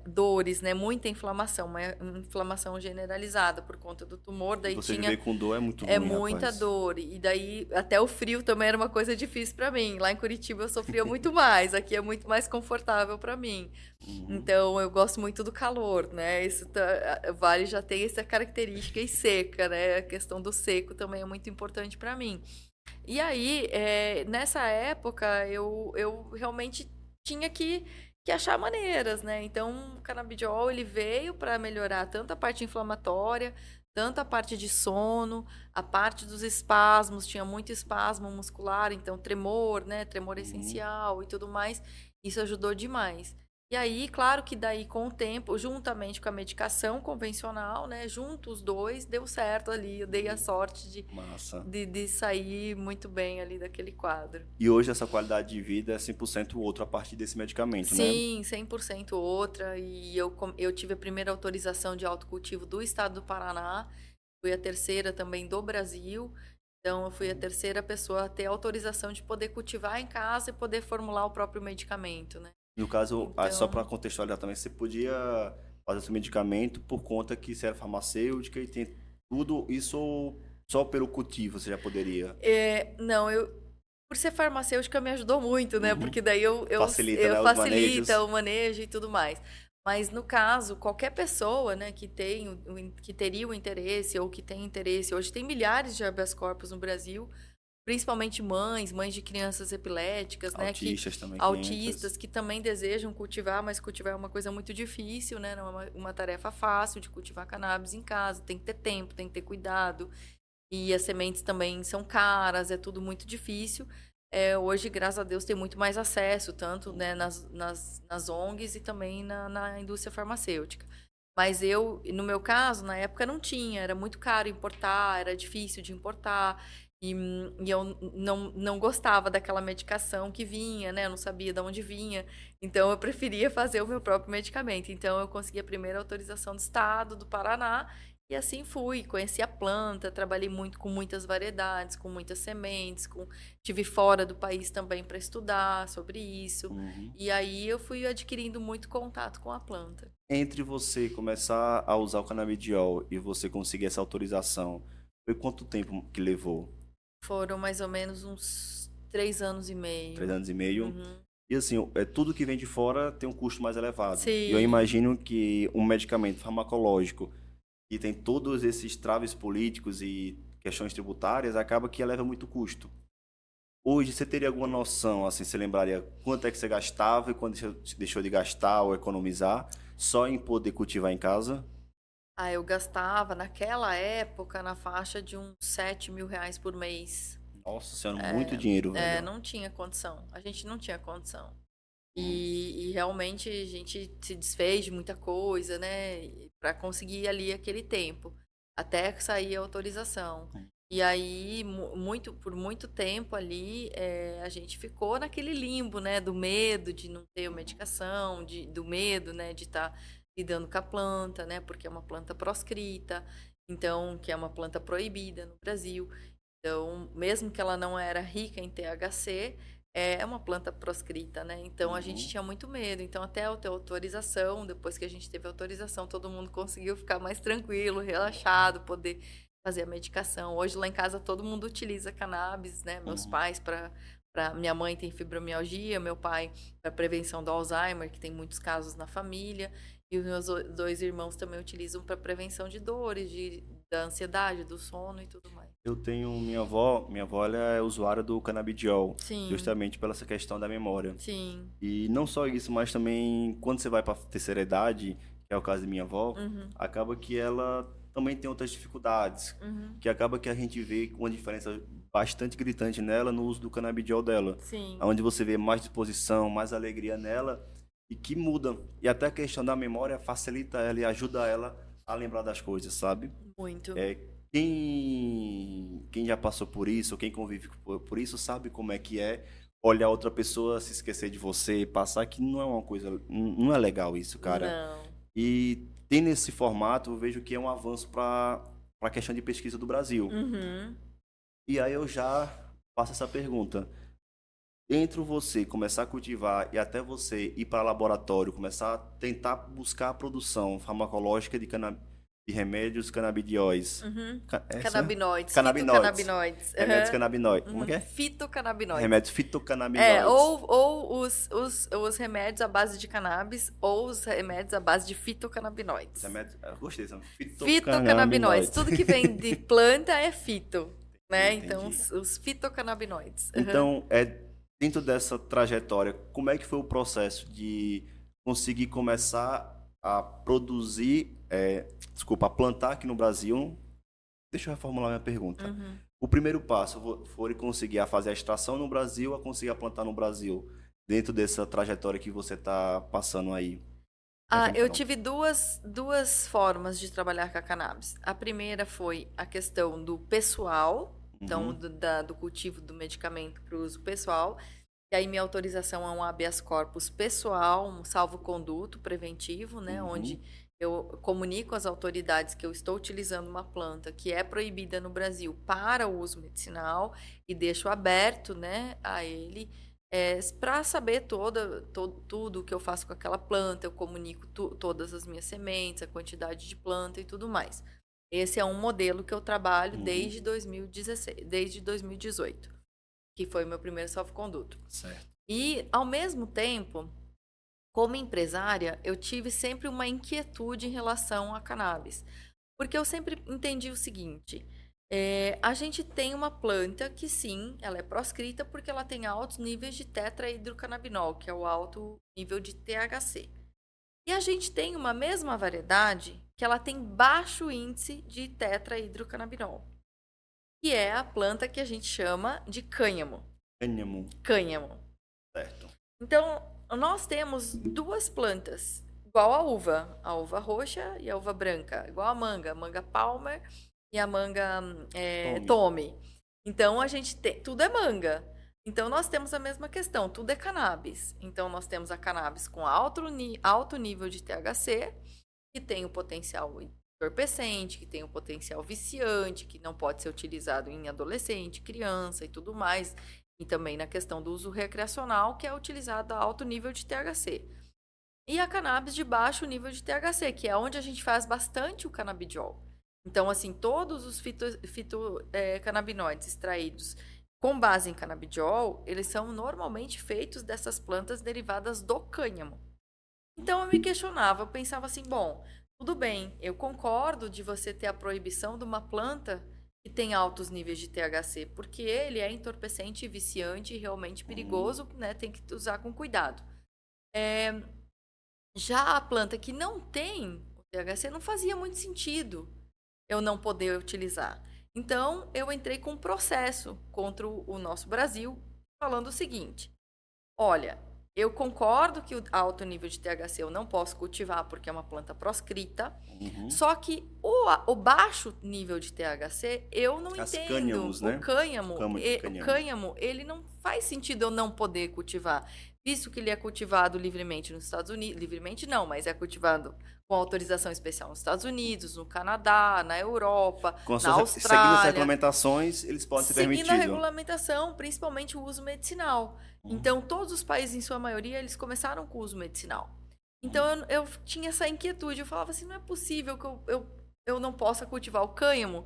dores, né? Muita inflamação, uma inflamação generalizada por conta do tumor. E Daí você tinha viver com dor é muito ruim, muita rapaz. dor. E daí até o frio também era uma coisa difícil para mim. Lá em Curitiba eu sofria muito mais, aqui é muito mais confortável para mim. Uhum. Então eu gosto muito do calor, né? Vale já tem essa característica e seca, né? A questão do seco também é muito importante para mim. E aí, nessa época, eu realmente tinha que achar maneiras, né? Então, o canabidiol, ele veio para melhorar tanto a parte inflamatória, tanto a parte de sono, a parte dos espasmos, tinha muito espasmo muscular, então tremor, né? Tremor Uhum. essencial e tudo mais. Isso ajudou demais. E aí, claro que daí com o tempo, juntamente com a medicação convencional, né? Junto os dois, deu certo ali. Eu dei a sorte Massa. de sair muito bem ali daquele quadro. E hoje essa qualidade de vida é 100% outra a partir desse medicamento, né? Sim, 100% outra. E eu tive a primeira autorização de autocultivo do estado do Paraná. Fui a terceira também do Brasil. Então, eu fui a terceira pessoa a ter autorização de poder cultivar em casa e poder formular o próprio medicamento, né? No caso, só para Então, contextualizar também, você podia fazer seu medicamento por conta que você era farmacêutica e tem tudo isso só pelo cultivo você já poderia. não, por ser farmacêutica me ajudou muito, né? Uhum. Porque daí Facilita, eu né, os facilita manejos. o manejo e tudo mais. Mas no caso, qualquer pessoa, né, que teria o interesse ou que tem interesse, hoje tem milhares de habeas corpus no Brasil, principalmente mães de crianças epiléticas, né, que Autistas também, 500. autistas que também desejam cultivar, mas cultivar é uma coisa muito difícil, né? Não é uma tarefa fácil de cultivar cannabis em casa, tem que ter tempo, tem que ter cuidado. E as sementes também são caras, é tudo muito difícil. Hoje, graças a Deus, tem muito mais acesso, tanto, né, nas ONGs e também na indústria farmacêutica. Mas no meu caso, na época não tinha, era muito caro importar, era difícil de importar. E eu não gostava daquela medicação que vinha, né? Eu não sabia de onde vinha. Então, eu preferia fazer o meu próprio medicamento. Então, eu consegui a primeira autorização do estado, do Paraná, e assim fui, conheci a planta, trabalhei muito com muitas variedades, com muitas sementes, tive fora do país também para estudar sobre isso. Uhum. E aí eu fui adquirindo muito contato com a planta. Entre você começar a usar o canabidiol e você conseguir essa autorização, foi quanto tempo que levou? Foram mais ou menos uns 3 anos e meio. 3 anos e meio? Uhum. E assim, tudo que vem de fora tem um custo mais elevado. E eu Sim, imagino que um medicamento farmacológico que tem todos esses traves políticos e questões tributárias, acaba que eleva muito custo. Hoje, você teria alguma noção, assim, você lembraria quanto é que você gastava e quando você deixou de gastar ou economizar só em poder cultivar em casa? eu gastava naquela época na faixa de uns R$ 7.000 por mês. Nossa senhora, muito dinheiro, velho. Não tinha condição. A gente não tinha condição. E realmente a gente se desfez de muita coisa, né? Para conseguir ali aquele tempo, até sair a autorização. E aí, por muito tempo ali, a gente ficou naquele limbo, né? Do medo de não ter medicação, do medo, né? De estar lidando com a planta, né? Porque é uma planta proscrita, então, que é uma planta proibida no Brasil. Então, mesmo que ela não era rica em THC, é uma planta proscrita, né? Então, a gente Uhum. tinha muito medo. Então, até eu ter autorização, depois que a gente teve autorização, todo mundo conseguiu ficar mais tranquilo, relaxado, poder fazer a medicação. Hoje, lá em casa, todo mundo utiliza cannabis, né? Meus Uhum. pais minha mãe tem fibromialgia, meu pai para prevenção do Alzheimer, que tem muitos casos na família, e os meus dois irmãos também utilizam para prevenção de dores, da ansiedade, do sono e tudo mais. Eu tenho minha avó ela é usuária do canabidiol, Sim, justamente pela essa questão da memória. sim. E não só isso, mas também quando você vai para terceira idade, que é o caso de minha avó, Uhum, acaba que ela também tem outras dificuldades, uhum, que acaba que a gente vê uma diferença bastante gritante nela no uso do canabidiol dela, sim, onde você vê mais disposição, mais alegria nela e que muda. E até a questão da memória facilita ela e ajuda ela a lembrar das coisas, sabe? muito. É, quem já passou por isso, ou quem convive por isso, sabe como é que é olhar outra pessoa se esquecer de você, passar que não é uma coisa, não é legal isso, cara. Não. E tem nesse formato, eu vejo que é um avanço para a questão de pesquisa do Brasil. Uhum. E aí eu já faço essa pergunta. Entre você começar a cultivar e até você ir para laboratório, começar a tentar buscar a produção farmacológica de remédios canabidióis. Uhum. É isso mesmo? Canabinoides, Canabinoides. fitocannabinoides. Remédios Uhum. canabinoides. Como é Uhum. que é? Fitocannabinoides. Remédios É, fitocannabinoides. ou os remédios à base de cannabis ou os remédios à base de Os fitocannabinoides. remédios, eu gostei, são Fitocannabinoides. fitocannabinoides. Tudo que vem de planta é fito, Entendi, né? Então, entendi. os fitocannabinoides. Uhum. Então, dentro dessa trajetória, como é que foi o processo de conseguir começar a produzir, desculpa, a plantar aqui no Brasil? Deixa eu reformular minha pergunta. Uhum. O primeiro passo foi conseguir fazer a extração no Brasil, a conseguir a plantar no Brasil, dentro dessa trajetória que você está passando aí. Ah, eu Então, tive duas formas de trabalhar com a cannabis. A primeira foi a questão do pessoal, então uhum, do cultivo do medicamento para o uso pessoal. E aí minha autorização é um habeas corpus pessoal, um salvo-conduto preventivo, né, onde uhum, eu comunico às autoridades que eu estou utilizando uma planta que é proibida no Brasil para o uso medicinal e deixo aberto, né, a ele para saber tudo o que eu faço com aquela planta, eu comunico todas as minhas sementes, a quantidade de planta e tudo mais. Esse é um modelo que eu trabalho uhum. desde 2016, desde 2018, que foi o meu primeiro salvo-conduto. Certo. E, ao mesmo tempo, como empresária, eu tive sempre uma inquietude em relação a cannabis. Porque eu sempre entendi o seguinte: a gente tem uma planta que, sim, ela é proscrita porque ela tem altos níveis de tetrahidrocannabinol, que é o alto nível de THC. E a gente tem uma mesma variedade que ela tem baixo índice de tetrahidrocannabinol, que é a planta que a gente chama de cânhamo. Cânhamo. Cânhamo. Certo. Então, nós temos duas plantas, igual a uva roxa e a uva branca, igual a manga palmer e a manga Tome. tome. Então, a gente tem, tudo é manga. Então, nós temos a mesma questão, tudo é cannabis. Então, nós temos a cannabis com alto nível de THC, que tem o potencial entorpecente, que tem o potencial viciante, que não pode ser utilizado em adolescente, criança e tudo mais. E também na questão do uso recreacional, que é utilizado a alto nível de THC. E a cannabis de baixo nível de THC, que é onde a gente faz bastante o canabidiol. Então, assim, todos os fitocannabinoides extraídos com base em canabidiol, eles são normalmente feitos dessas plantas derivadas do cânhamo. Então, eu me questionava, eu pensava assim, bom, tudo bem, eu concordo de você ter a proibição de uma planta que tem altos níveis de THC, porque ele é entorpecente, viciante e realmente Uhum. perigoso, né? Tem que usar com cuidado. É, já a planta que não tem o THC não fazia muito sentido eu não poder utilizar. Então, eu entrei com um processo contra o nosso Brasil, falando o seguinte: olha, eu concordo que o alto nível de THC eu não posso cultivar porque é uma planta proscrita, Uhum. só que o baixo nível de THC eu não As entendo. cânhamos, né? O Cânhamo. cânhamo, ele não faz sentido eu não poder cultivar, visto que ele é cultivado livremente nos Estados Unidos, livremente não, mas é cultivado com autorização especial nos Estados Unidos, no Canadá, na Europa, na Seguindo as Austrália. regulamentações, eles podem ser Seguindo a permitidos. regulamentação, principalmente o uso medicinal. Então, todos os países, em sua maioria, eles começaram com o uso medicinal. Então, eu tinha essa inquietude. Eu falava assim, não é possível que eu não possa cultivar o cânhamo.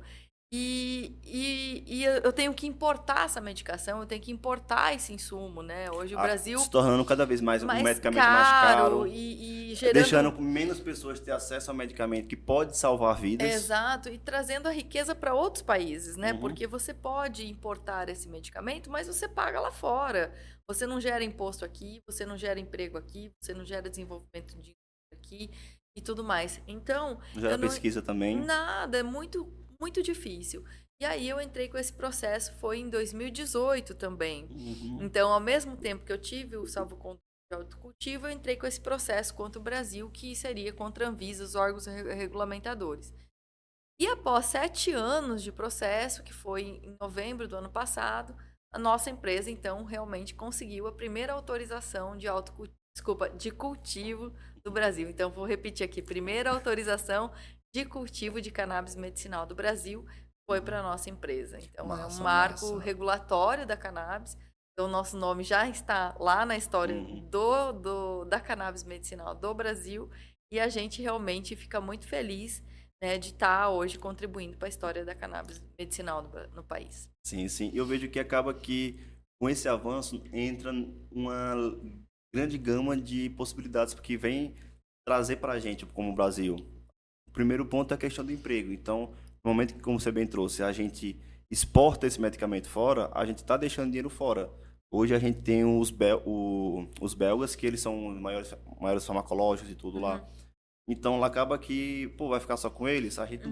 E eu tenho que importar essa medicação, eu tenho que importar esse insumo, né? Hoje o Brasil Se tornando cada vez mais um mais medicamento mais caro, e gerando... deixando menos pessoas ter acesso ao medicamento que pode salvar vidas. Exato, e trazendo a riqueza para outros países, né? Uhum. Porque você pode importar esse medicamento, mas você paga lá fora. Você não gera imposto aqui, você não gera emprego aqui, você não gera desenvolvimento de aqui e tudo mais. Então, Gera pesquisa também. nada, é muito, muito difícil. E aí eu entrei com esse processo, foi em 2018 também. Uhum. Então, ao mesmo tempo que eu tive o salvo-conduto de autocultivo, eu entrei com esse processo contra o Brasil, que seria contra a Anvisa, os órgãos regulamentadores. E após 7 anos de processo, que foi em novembro do ano passado, a nossa empresa, então, realmente conseguiu a primeira autorização de cultivo do Brasil. Então, vou repetir aqui, primeira autorização de cultivo de cannabis medicinal do Brasil foi para a nossa empresa. Então, é um marco regulatório da cannabis. Então, nosso nome já está lá na história da cannabis medicinal do Brasil e a gente realmente fica muito feliz, né, de estar hoje contribuindo para a história da cannabis medicinal no país. Sim, sim. Eu vejo que acaba que com esse avanço entra uma grande gama de possibilidades que vem trazer para a gente como Brasil. O primeiro ponto é a questão do emprego. Então, no momento que, como você bem trouxe, a gente exporta esse medicamento fora, a gente está deixando dinheiro fora. Hoje a gente tem os belgas, que eles são os maiores farmacológicos e tudo lá. Então, lá acaba que, pô, vai ficar só com eles? A gente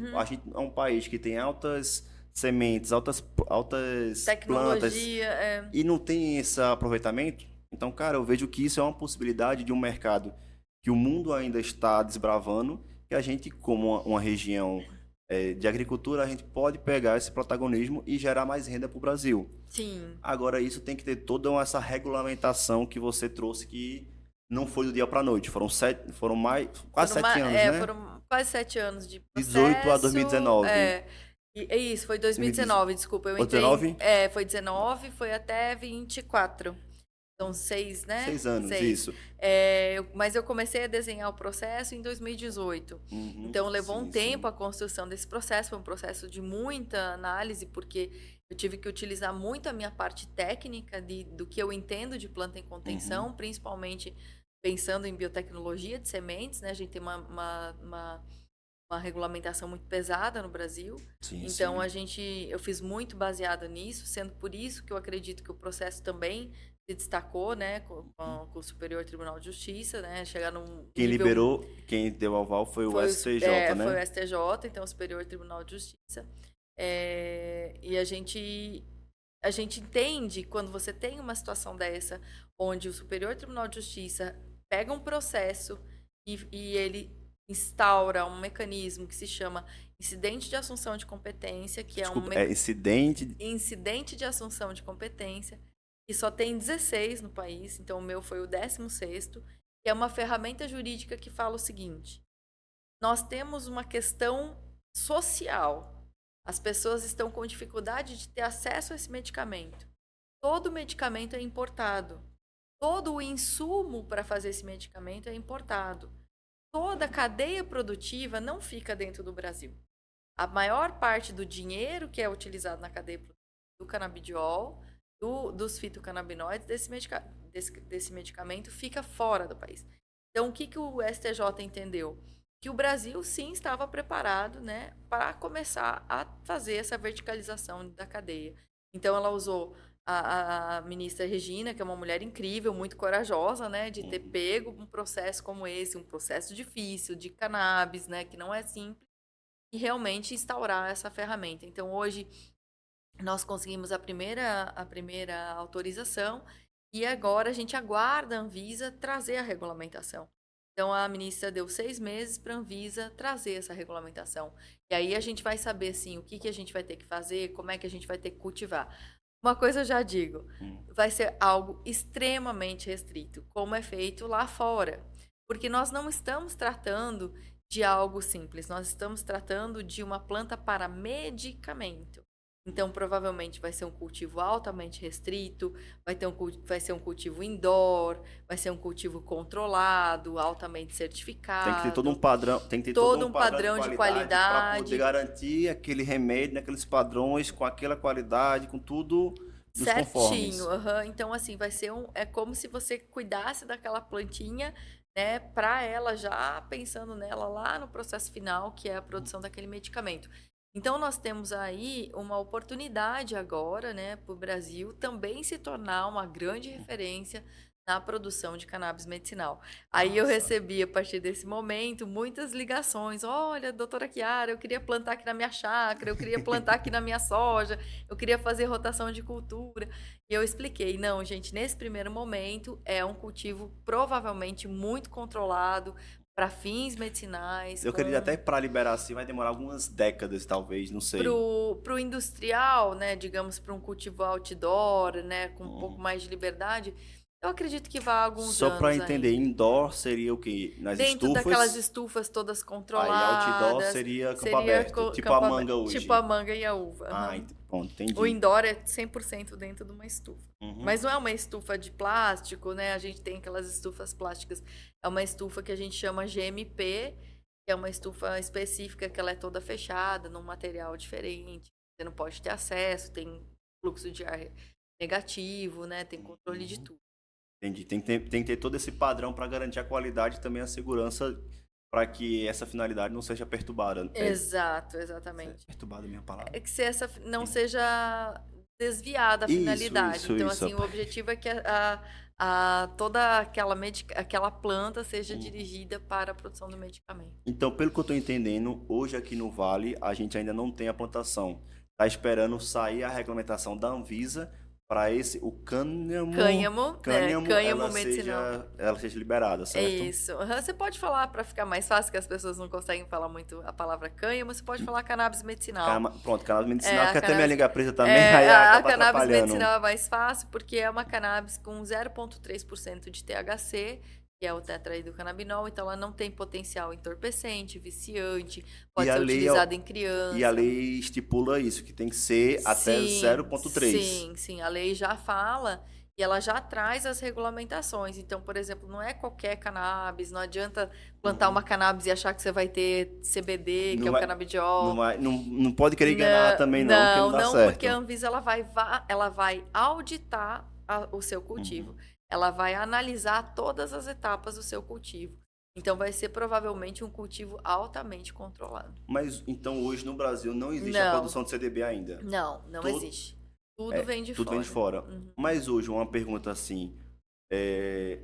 é um país que tem altas sementes, altas plantas, Tecnologia, e não tem esse aproveitamento. Então, cara, eu vejo que isso é uma possibilidade de um mercado que o mundo ainda está desbravando, que a gente, como uma região de agricultura, a gente pode pegar esse protagonismo e gerar mais renda para o Brasil. Sim. Agora, isso tem que ter toda essa regulamentação que você trouxe, que não foi do dia para a noite. Quase 7 anos, né? Foram quase 7 anos de processo. 18 a 2019. É isso, foi 2019, desculpa. Eu entrei. 19? Foi 19, foi até 24. Então, 6, né? 6 anos, isso. Mas eu comecei a desenhar o processo em 2018. Então, levou um tempo a construção desse processo. Foi um processo de muita análise, porque eu tive que utilizar muito a minha parte técnica do que eu entendo de planta em contenção, principalmente pensando em biotecnologia de sementes, né? A gente tem uma regulamentação muito pesada no Brasil. Então, eu fiz muito baseado nisso, sendo por isso que eu acredito que o processo também se destacou, né, com o Superior Tribunal de Justiça, né, chegar num Quem deu aval foi o STJ, né? Foi o STJ, então o Superior Tribunal de Justiça. E a gente entende, quando você tem uma situação dessa, onde o Superior Tribunal de Justiça pega um processo e ele instaura um mecanismo que se chama incidente de assunção de competência, que incidente de assunção de competência, que só tem 16 no país, então o meu foi o 16º, que é uma ferramenta jurídica que fala o seguinte: nós temos uma questão social. As pessoas estão com dificuldade de ter acesso a esse medicamento. Todo medicamento é importado. Todo o insumo para fazer esse medicamento é importado. Toda a cadeia produtiva não fica dentro do Brasil. A maior parte do dinheiro que é utilizado na cadeia produtiva do canabidiol, dos fitocannabinoides, desse medicamento, fica fora do país. Então, o que o STJ entendeu? Que o Brasil, sim, estava preparado, né, para começar a fazer essa verticalização da cadeia. Então, ela usou a ministra Regina, que é uma mulher incrível, muito corajosa, né, de ter pego um processo como esse, um processo difícil de cannabis, né, que não é simples, e realmente instaurar essa ferramenta. Então, hoje, nós conseguimos a primeira autorização E agora a gente aguarda a Anvisa trazer a regulamentação. Então a ministra deu 6 meses para a Anvisa trazer essa regulamentação. E aí a gente vai saber assim, o que, que a gente vai ter que fazer, como é que a gente vai ter que cultivar. Uma coisa eu já digo, vai ser algo extremamente restrito, como é feito lá fora. Porque nós não estamos tratando de algo simples, nós estamos tratando de uma planta para medicamento. Então, provavelmente vai ser um cultivo altamente restrito, vai ser um cultivo indoor, vai ser um cultivo controlado, altamente Tem que ter todo um certificado, padrão, tem que ter todo todo um um padrão padrão de de qualidade para poder qualidade garantir aquele remédio naqueles padrões, com aquela qualidade, com tudo nos certinho. conformes. Aham. Então, assim, vai ser é como se você cuidasse daquela plantinha, né, para ela já pensando nela lá no processo final, que é a produção daquele medicamento. Então, nós temos aí uma oportunidade agora, né, para o Brasil também se tornar uma grande referência na produção de cannabis medicinal. Aí eu Nossa. recebi, a partir desse momento, muitas ligações. Olha, doutora Chiara, eu queria plantar aqui na minha chácara, eu queria plantar aqui na minha soja, eu queria fazer rotação de cultura. E eu expliquei, não, gente, nesse primeiro momento é um cultivo provavelmente muito controlado para fins medicinais, Eu acredito até para liberar assim vai demorar algumas décadas, talvez, não sei. pro industrial, né, digamos, para um cultivo outdoor, né, com um pouco Hum. mais de liberdade, eu acredito que vá alguns Só para anos entender, ainda. indoor seria o quê? Nas Dentro daquelas estufas, estufas todas aí outdoor controladas, seria campo seria aberto, tipo a campo manga aberto, tipo a hoje. manga e a uva. Ah, Aham. pronto, O entendi. indoor é 100% dentro de uma estufa. Uhum. Mas não é uma estufa de plástico, né? A gente tem aquelas estufas plásticas. É uma estufa que a gente chama GMP, que é uma estufa específica que ela é toda fechada, num material diferente. Você não pode ter acesso, tem fluxo de ar negativo, né? Tem controle de Uhum. tudo. Entendi. Tem que ter todo esse padrão para garantir a qualidade e também a segurança para que essa finalidade não seja perturbada. Exato, exatamente. Perturbada é a minha palavra? É que se essa não seja desviada a finalidade. Então, Isso. assim, o objetivo é que toda aquela planta seja Uhum. dirigida para a produção do medicamento. Então, pelo que eu estou entendendo, hoje aqui no Vale a gente ainda não tem a plantação. Está esperando sair a regulamentação da Anvisa para o Cânhamo, né? Cânhamo ela medicinal. seja liberada, É certo? isso. Aham, você pode falar, para ficar mais fácil, que as pessoas não conseguem falar muito a palavra cânhamo, você pode falar cannabis medicinal. Pronto, cannabis medicinal, A que até minha cannabis, língua presa também, aí a acaba cannabis atrapalhando. medicinal é mais fácil porque é uma cannabis com 0,3% de THC, que é o tetraidrocannabinol, então ela não tem potencial entorpecente, viciante, E pode a ser lei, utilizada em e a criança. lei estipula isso, que tem que ser até Sim, 0,3. sim. A lei já fala e ela já traz as regulamentações. Então, por exemplo, não é qualquer cannabis, não adianta plantar Uhum. uma cannabis e achar que você vai ter CBD, que é Não o vai, canabidiol. não pode querer enganar também não, porque não dá Não, porque a certo. Anvisa ela vai auditar o seu cultivo. Uhum. Ela vai analisar todas as etapas do seu cultivo. Então, vai ser provavelmente um cultivo altamente controlado. Mas então hoje no Brasil não existe a Não, produção de CDB ainda. não Todo, existe. Tudo vem de tudo vem fora. de fora. Uhum. Mas hoje uma pergunta assim, é,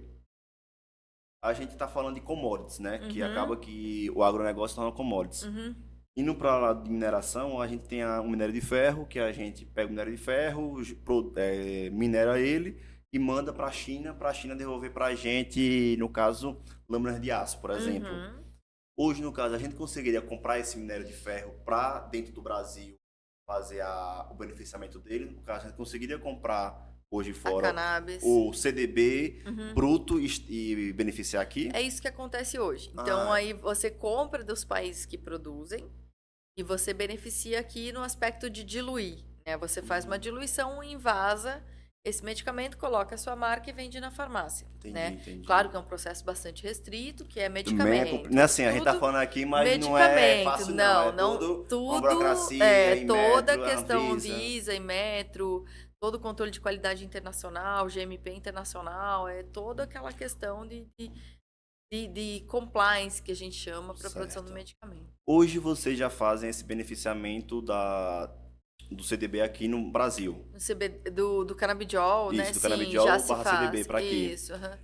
a gente está falando de commodities, né? Que Uhum. acaba que o agronegócio torna commodities. Uhum. Indo para o lado de mineração, a gente tem o minério de ferro, que a gente pega o minério de ferro, minera ele e manda para a China devolver para a gente, no caso, lâminas de aço, por exemplo. Uhum. Hoje, no caso, a gente conseguiria comprar esse minério de ferro para dentro do Brasil fazer o beneficiamento dele. No caso, a gente conseguiria comprar hoje A fora cannabis. o CDB Uhum. bruto e beneficiar aqui. É isso que acontece hoje. Então, Ah. aí você compra dos países que produzem e você beneficia aqui no aspecto de diluir, né? Você faz uma diluição, invasa esse medicamento, coloca a sua marca e vende na farmácia, né? Entendi. Claro que é um processo bastante restrito, que é Também medicamento. não é assim, a gente tá Tudo falando aqui, mas não é medicamento, fácil não. É não, tudo uma tudo burocracia, em toda a metro, questão Anvisa. Anvisa e Metro, todo o controle de qualidade internacional, GMP internacional, é toda aquela questão de compliance que a gente chama para a produção do Certo. medicamento. Hoje vocês já fazem esse beneficiamento do CDB aqui no Brasil. No CB, do canabidiol, Isso, né? do Sim, canabidiol já se barra faz. CDB para aqui. Isso, aham.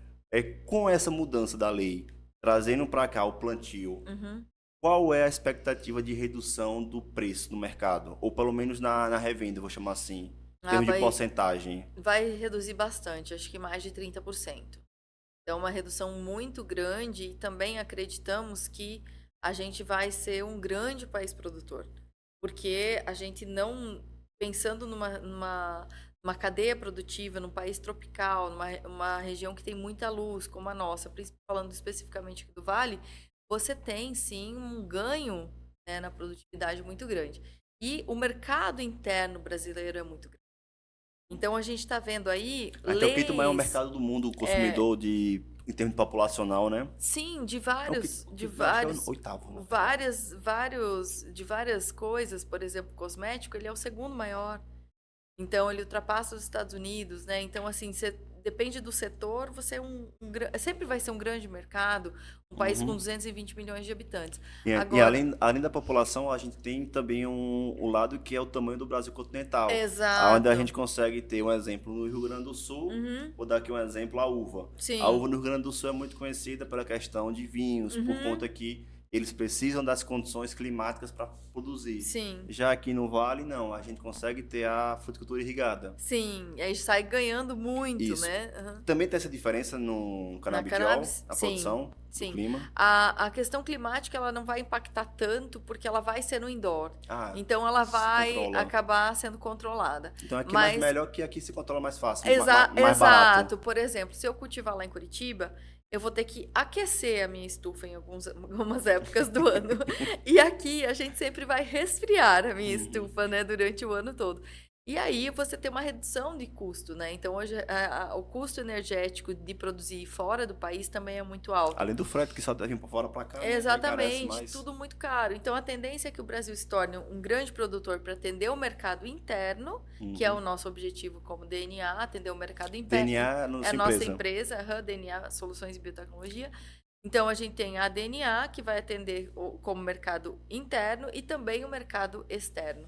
Com essa mudança da lei, trazendo para cá o plantio, Uhum. qual é a expectativa de redução do preço no mercado? Ou pelo menos na revenda, vou chamar assim. Em Ah, termos de porcentagem. vai reduzir bastante, acho que mais de 30%. Então, uma redução muito grande e também acreditamos que a gente vai ser um grande país produtor. Porque a gente não, pensando numa cadeia produtiva, num país tropical, uma região que tem muita luz, como a nossa, falando especificamente aqui do Vale, você tem sim um ganho, né, na produtividade muito grande. E o mercado interno brasileiro é muito grande. Então a gente está vendo aí Até o quinto maior leis, mercado do mundo, consumidor em termos de populacional, né? sim, É o quinto, acho que é o oitavo, na verdade. de várias coisas, por exemplo, cosmético, ele é o segundo maior. Então ele ultrapassa os Estados Unidos, né? Então assim, depende do setor, você é sempre vai ser um grande mercado, um país com Uhum. 220 milhões de habitantes. E Agora, além da população, a gente tem também um lado que é o tamanho do Brasil continental, onde a exato. gente consegue ter um exemplo no Rio Grande do Sul, Uhum, vou dar aqui um exemplo, a uva. A sim. uva no Rio Grande do Sul é muito conhecida pela questão de vinhos, por Uhum, conta que eles precisam das condições climáticas para produzir. sim. Já aqui no Vale, não, a gente consegue ter a fruticultura irrigada. Sim, aí sai ganhando muito, Isso. né? Aham. Também tem essa diferença no Na canabidiol, cannabis? na Sim, produção do sim. clima. A questão climática ela não vai impactar tanto porque ela vai ser no indoor. Ah, Então ela se vai controla. acabar sendo controlada. Então aqui é mais Mas melhor que aqui se controla mais fácil, mais barato. exato. Por exemplo, se eu cultivar lá em Curitiba, eu vou ter que aquecer a minha estufa em algumas épocas do ano. E aqui a gente sempre vai resfriar a minha Uhum. estufa, né, durante o ano todo. E aí você tem uma redução de custo, né? Então hoje o custo energético de produzir fora do país também é muito alto. Além do frete que só deve vir por fora para cá, né? Aí encarece Exatamente, mais. tudo muito caro. Então a tendência é que o Brasil se torne um grande produtor para atender o mercado interno, que é o Uhum. nosso objetivo como DNA, atender o mercado interno. DNA na É a sua nossa empresa. empresa, DNA Soluções e Biotecnologia. Então a gente tem a DNA, que vai atender como mercado interno e também o mercado externo.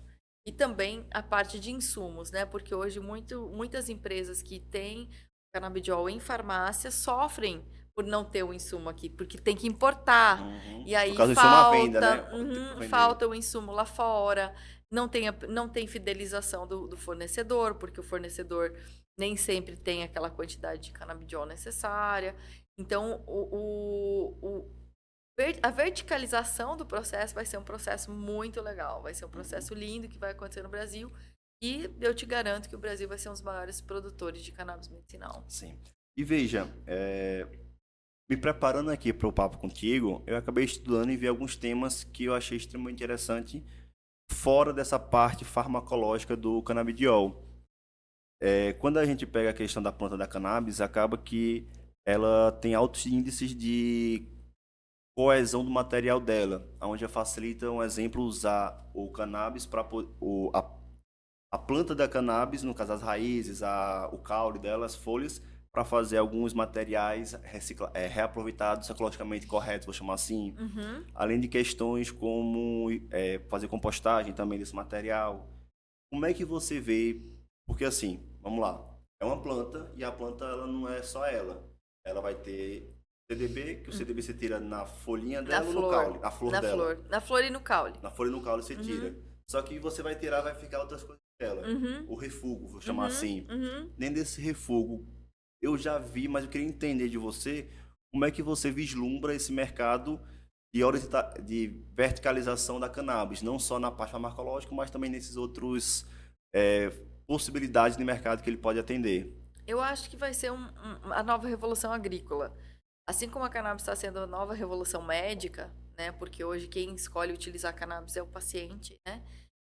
E também a parte de insumos, né? Porque hoje muitas empresas que têm canabidiol em farmácia sofrem por não ter o insumo aqui, porque tem que importar. Uhum. E No aí caso, isso é uma venda, né? Tem que vender. falta o insumo lá fora, não tem fidelização do fornecedor, porque o fornecedor nem sempre tem aquela quantidade de canabidiol necessária. Então, a verticalização do processo vai ser um processo muito legal, vai ser um processo lindo que vai acontecer no Brasil. E eu te garanto que o Brasil vai ser um dos maiores produtores de cannabis medicinal. Sim. E veja, me preparando aqui para o papo contigo, eu acabei estudando e vi alguns temas que eu achei extremamente interessante fora dessa parte farmacológica do canabidiol. Quando a gente pega a questão da planta da cannabis, acaba que ela tem altos índices de coesão do material dela, onde facilita, um exemplo, usar o cannabis para a planta da cannabis, no caso as raízes, o caule dela, as folhas, para fazer alguns materiais reaproveitados, ecologicamente corretos, vou chamar assim, Uhum. além de questões como fazer compostagem também desse material. Como é que você vê? Porque assim, vamos lá, é uma planta e a planta ela não é só ela. Ela vai ter CDB, que o CDB você tira na folhinha Na dela ou no flor. caule? A flor dela. Na flor e no caule. Na folha e no caule você tira. Uhum. Só que você vai tirar, vai ficar outras coisas dela. Uhum. O refúgio, vou chamar Uhum. assim. Uhum. Dentro desse refúgio, eu já vi, mas eu queria entender de você como é que você vislumbra esse mercado de verticalização da cannabis, não só na parte farmacológica, mas também nesses outros possibilidades de mercado que ele pode atender. Eu acho que vai ser a nova revolução agrícola. Assim como a cannabis está sendo a nova revolução médica, né? Porque hoje quem escolhe utilizar cannabis é o paciente, né?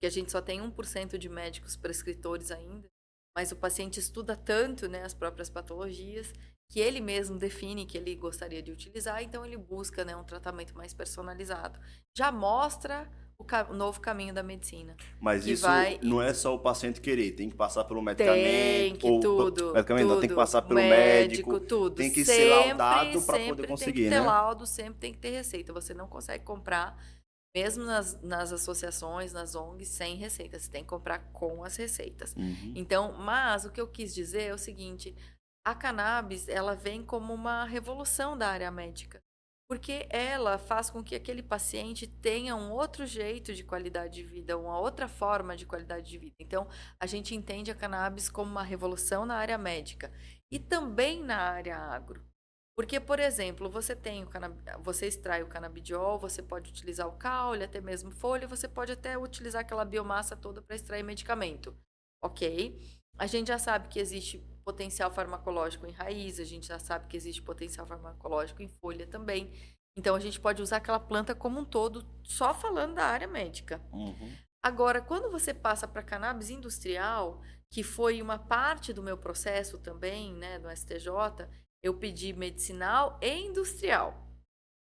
Que a gente só tem 1% de médicos prescritores ainda, mas o paciente estuda tanto, né, as próprias patologias, que ele mesmo define que ele gostaria de utilizar, então ele busca, né, um tratamento mais personalizado. Já mostra o novo caminho da medicina. Mas Que isso vai não é só o paciente querer, tem que passar pelo tem medicamento, que tudo, medicamento não, tem que tudo, passar pelo médico, tudo. tem que ser laudado para Sempre poder tem que conseguir, ter né? laudo, sempre tem que ter receita. Você não consegue comprar, mesmo nas associações, nas ONGs, sem receita. Você tem que comprar com as receitas. Uhum. Então, mas o que eu quis dizer é o seguinte: a cannabis, ela vem como uma revolução da área médica. porque ela faz com que aquele paciente tenha um outro jeito de qualidade de vida, uma outra forma de qualidade de vida. Então, a gente entende a cannabis como uma revolução na área médica e também na área agro. Porque, por exemplo, você extrai o canabidiol, você pode utilizar o caule, até mesmo folha, você pode até utilizar aquela biomassa toda para extrair medicamento. Ok? A gente já sabe que existe potencial farmacológico em raiz, a gente já sabe que existe potencial farmacológico em folha também. Então, a gente pode usar aquela planta como um todo, só falando da área médica. Uhum. Agora, quando você passa para cannabis industrial, que foi uma parte do meu processo também, né, no STJ, eu pedi medicinal e industrial.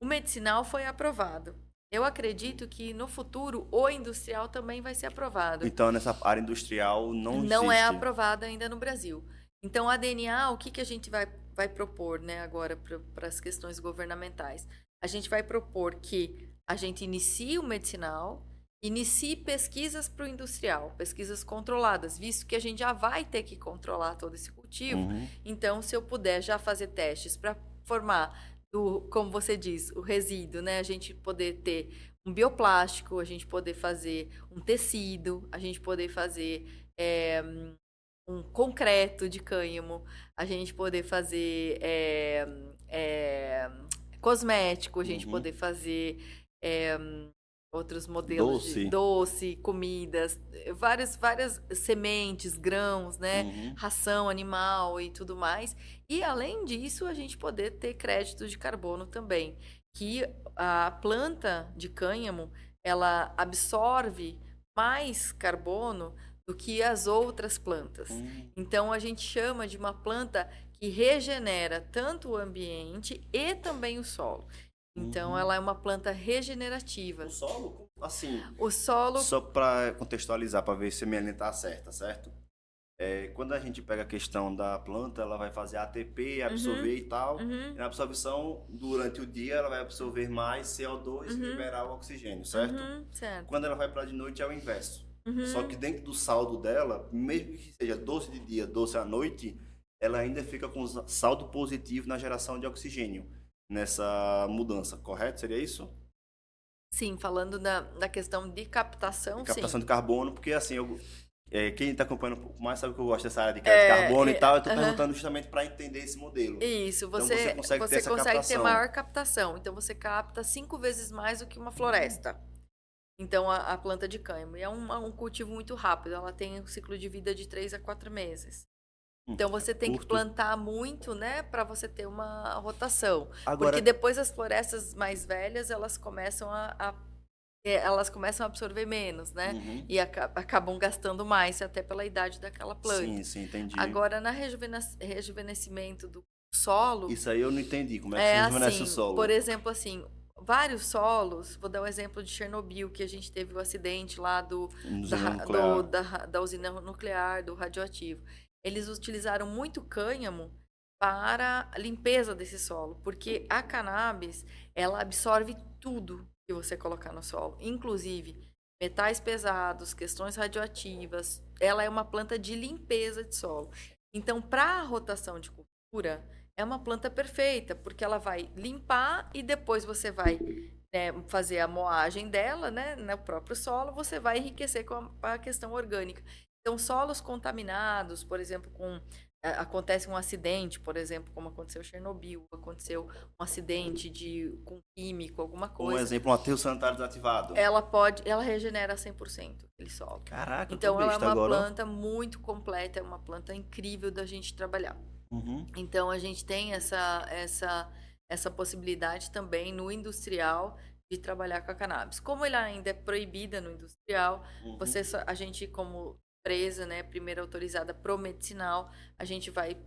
O medicinal foi aprovado. Eu acredito que no futuro o industrial também vai ser aprovado. Então, nessa área industrial não Não é existe. aprovada ainda no Brasil. Então, a DNA, o que, que a gente vai propor, né, agora para as questões governamentais? A gente vai propor que a gente inicie o medicinal, inicie pesquisas para o industrial, pesquisas controladas, visto que a gente já vai ter que controlar todo esse cultivo. Uhum. Então, se eu puder já fazer testes para formar, como você diz, o resíduo, né? A gente poder ter um bioplástico, a gente poder fazer um tecido, a gente poder fazer um concreto de cânhamo, a gente poder fazer cosmético, a gente Uhum. poder fazer é, outros modelos de Doce. doce, comidas, várias sementes, grãos, né? Uhum. Ração animal e tudo mais. E além disso, a gente poder ter créditos de carbono também, que a planta de cânhamo, ela absorve mais carbono do que as outras plantas. Então a gente chama de uma planta que regenera tanto o ambiente e também o solo. Então ela é uma planta regenerativa. O solo, assim, O solo, só para contextualizar, para ver se a minha linha tá certa, certo? Quando a gente pega a questão da planta, ela vai fazer ATP, absorver e tal. E na absorção, durante o dia, ela vai absorver mais CO2 e liberar o oxigênio, certo? certo. Quando ela vai para de noite, é o inverso. Uhum. Só que dentro do saldo dela, mesmo que seja doce de dia, doce à noite, ela ainda fica com saldo positivo na geração de oxigênio nessa mudança, correto? Seria isso? Sim, falando da questão de captação, De captação sim. de carbono, porque assim, quem está acompanhando um pouco mais sabe que eu gosto dessa área de crédito de carbono e tal, eu estou perguntando justamente para entender esse modelo. Isso, Então você consegue ter essa consegue ter captação. maior captação. Então você capta 5 vezes mais do que uma floresta. Então a planta de cânhamo. E é um cultivo muito rápido, ela tem um ciclo de vida de 3 a 4 meses. Então você tem que Curto. plantar muito, né, para você ter uma rotação. Agora, Porque depois as florestas mais velhas, elas começam elas começam a absorver menos, né? Uhum. E acabam gastando mais, até pela idade daquela planta. Sim, sim, entendi. Agora, na rejuvenescimento do solo, Isso aí eu não entendi, como é que se rejuvenesce o assim, solo? por exemplo, assim, vários solos, vou dar um exemplo de Chernobyl, que a gente teve o acidente lá da usina nuclear, do radioativo. Eles utilizaram muito cânhamo para a limpeza desse solo, porque a cannabis, ela absorve tudo que você colocar no solo, inclusive metais pesados, questões radioativas. Ela é uma planta de limpeza de solo. Então, para a rotação de cultura, é uma planta perfeita, porque ela vai limpar e depois você vai fazer a moagem dela, né, no próprio solo, você vai enriquecer com a questão orgânica. Então, solos contaminados, por exemplo, acontece um acidente, por exemplo, como aconteceu em Chernobyl, aconteceu um acidente com químico, alguma coisa. Um exemplo, um aterro sanitário desativado. Ela regenera 100% aquele solo. Caraca, então, ela é uma agora. planta muito completa, é uma planta incrível da gente trabalhar. Uhum. Então, a gente tem essa possibilidade também no industrial de trabalhar com a cannabis. Como ela ainda é proibida no industrial, a gente, como empresa, né, primeira autorizada pro medicinal, a gente vai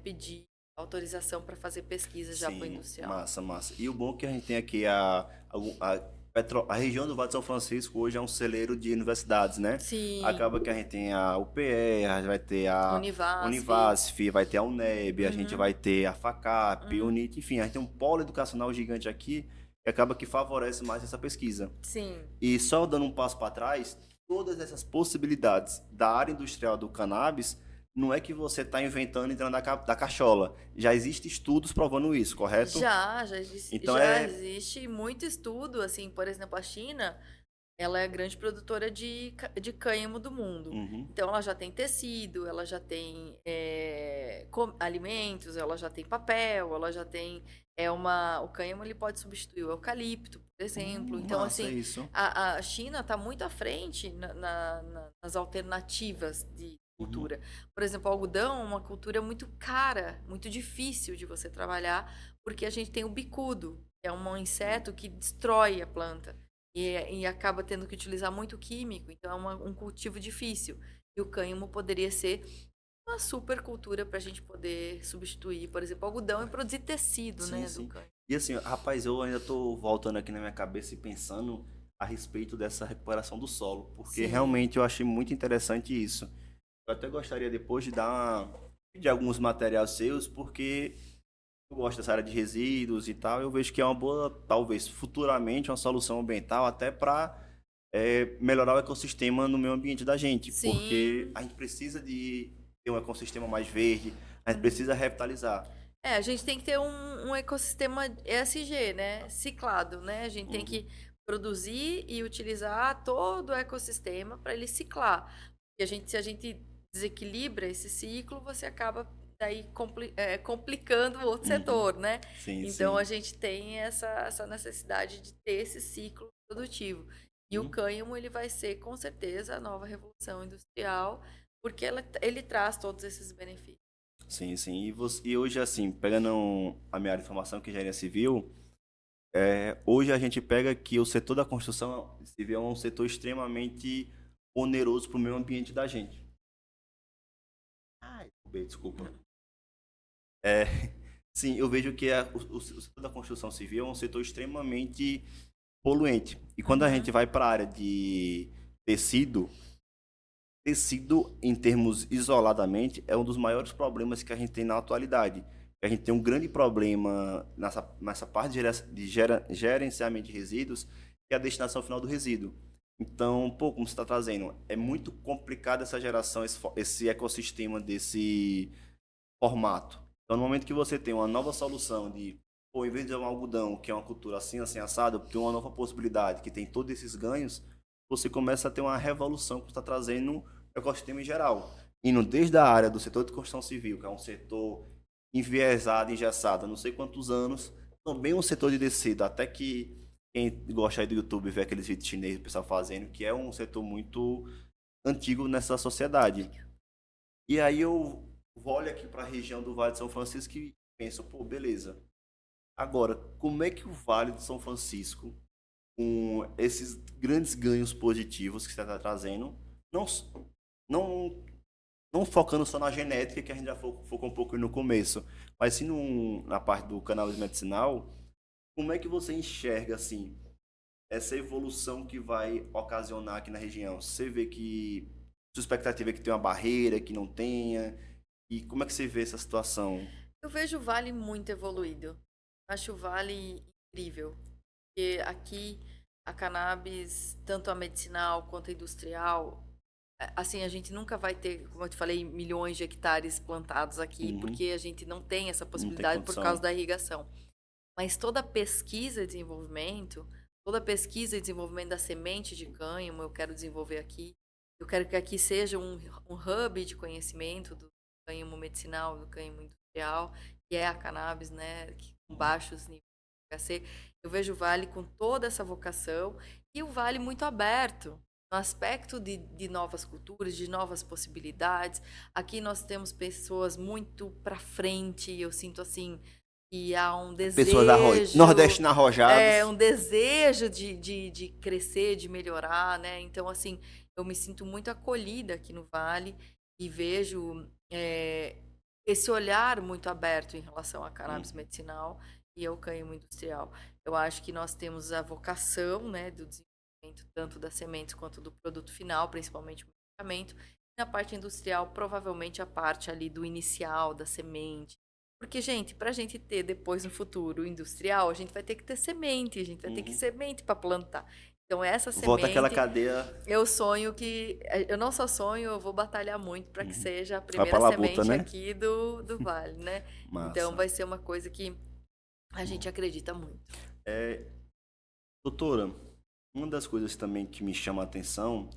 pedir autorização para fazer pesquisa já para o industrial. Massa, massa. E o bom é que a gente tem aqui a região do Vale de São Francisco hoje é um celeiro de universidades, né? Sim. Acaba que a gente tem a UPE, a gente vai ter a Univasf, vai ter a UNEB, a gente vai ter a FACAP, UNIT, enfim, a gente tem um polo educacional gigante aqui que acaba que favorece mais essa pesquisa. Sim. E só dando um passo para trás, todas essas possibilidades da área industrial do cannabis não é que você está inventando e tirando da cachola. Já existem estudos provando isso, correto? Então Já é. existe muito estudo, assim, por exemplo, a China, ela é a grande produtora de cânhamo do mundo. Uhum. Então, ela já tem tecido, ela já tem alimentos, ela já tem papel, ela já tem... o cânhamo ele pode substituir o eucalipto, por exemplo. Então, Massa assim, isso. a China está muito à frente nas alternativas de Uhum. cultura. Por exemplo, o algodão é uma cultura muito cara, muito difícil de você trabalhar, porque a gente tem o bicudo, que é um inseto que destrói a planta. E acaba tendo que utilizar muito químico, então é um cultivo difícil. E o cânhamo poderia ser uma super cultura para a gente poder substituir, por exemplo, algodão e produzir tecido, Sim, né, do sim. cânhamo. E assim, rapaz, eu ainda tô voltando aqui na minha cabeça e pensando a respeito dessa recuperação do solo, porque Sim, realmente eu achei muito interessante isso. Eu até gostaria depois de de alguns materiais seus, porque eu gosto dessa área de resíduos e tal. Eu vejo que é uma boa, talvez futuramente, uma solução ambiental até para melhorar o ecossistema no meio ambiente da gente, porque sim. a gente precisa de ter um ecossistema mais verde, a gente Uhum. precisa revitalizar. A gente tem que ter um ecossistema ESG, né? Ciclado, né? A gente tem Uhum, que produzir e utilizar todo o ecossistema para ele ciclar. E se a gente desequilibra esse ciclo, você acaba daí complicando o outro uhum. setor, né? Sim, Então a sim. gente tem essa necessidade de ter esse ciclo produtivo. E o Uhum. cânhamo ele vai ser com certeza a nova revolução industrial, porque ele traz todos esses benefícios. Sim, sim. E hoje, assim, pegando a minha área de formação, que é engenharia civil, hoje a gente pega que o setor da construção civil é um setor extremamente oneroso para o meio ambiente da gente. Ai, desculpa. É, sim, eu vejo que o setor da construção civil é um setor extremamente poluente. E quando a gente Uhum. vai para a área de tecido, tecido, em termos isoladamente, é um dos maiores problemas que a gente tem na atualidade. A gente tem um grande problema nessa parte de gerenciamento de resíduos, que é a destinação final do resíduo. Então, pô, como você está trazendo, é muito complicado essa geração, esse ecossistema desse formato. Então, no momento que você tem uma nova solução de, pô, em vez de um algodão, que é uma cultura assim, assim, assado, tem uma nova possibilidade que tem todos esses ganhos, você começa a ter uma revolução que está trazendo no ecossistema em geral. Indo desde a área do setor de construção civil, que é um setor enviesado, engessado, há não sei quantos anos, também um setor de tecido, até que quem gosta aí do YouTube vê aqueles vídeos chineses, o pessoal fazendo, que é um setor muito antigo nessa sociedade. E aí eu olho aqui para a região do Vale de São Francisco e penso, pô, beleza. Agora, como é que o Vale de São Francisco, com esses grandes ganhos positivos que você está trazendo, não, não, não focando só na genética, que a gente já focou um pouco no começo, mas sim na parte do cannabis medicinal, como é que você enxerga, assim, essa evolução que vai ocasionar aqui na região? Você vê que sua expectativa é que tenha uma barreira, que não tenha? E como é que você vê essa situação? Eu vejo o Vale muito evoluído. Acho o Vale incrível. Porque aqui a cannabis, tanto a medicinal quanto a industrial, assim, a gente nunca vai ter, como eu te falei, milhões de hectares plantados aqui, Uhum. porque a gente não tem essa Não tem possibilidade por causa condição. da irrigação. Mas toda a pesquisa e desenvolvimento, toda a pesquisa e desenvolvimento da semente de cânhamo, eu quero desenvolver aqui. Eu quero que aqui seja um hub de conhecimento do cânhamo medicinal, do cânhamo industrial, que é a cannabis, né, com baixos níveis de THC. Eu vejo o Vale com toda essa vocação e o Vale muito aberto no aspecto de novas culturas, de novas possibilidades. Aqui nós temos pessoas muito para frente, eu sinto assim, e há Pessoas nordestinos arrojados. um desejo de crescer, de melhorar, né? Então, assim, eu me sinto muito acolhida aqui no Vale e vejo esse olhar muito aberto em relação à cannabis Uhum. medicinal e ao cânhamo industrial. Eu acho que nós temos a vocação, né, do desenvolvimento tanto das sementes quanto do produto final, principalmente o medicamento. E na parte industrial, provavelmente a parte ali do inicial, da semente. Porque, gente, para a gente ter depois no futuro industrial, a gente vai ter que ter semente, a gente vai ter que Uhum. semente para plantar. Então, essa Volta aquela semente, cadeia. eu sonho que. Eu não só sonho, eu vou batalhar muito para que Uhum. seja a Vai pra primeira labuta, semente né? aqui do Vale, né? Então, Massa. vai ser uma coisa que a gente acredita muito. É, doutora, uma das coisas também que me chama a atenção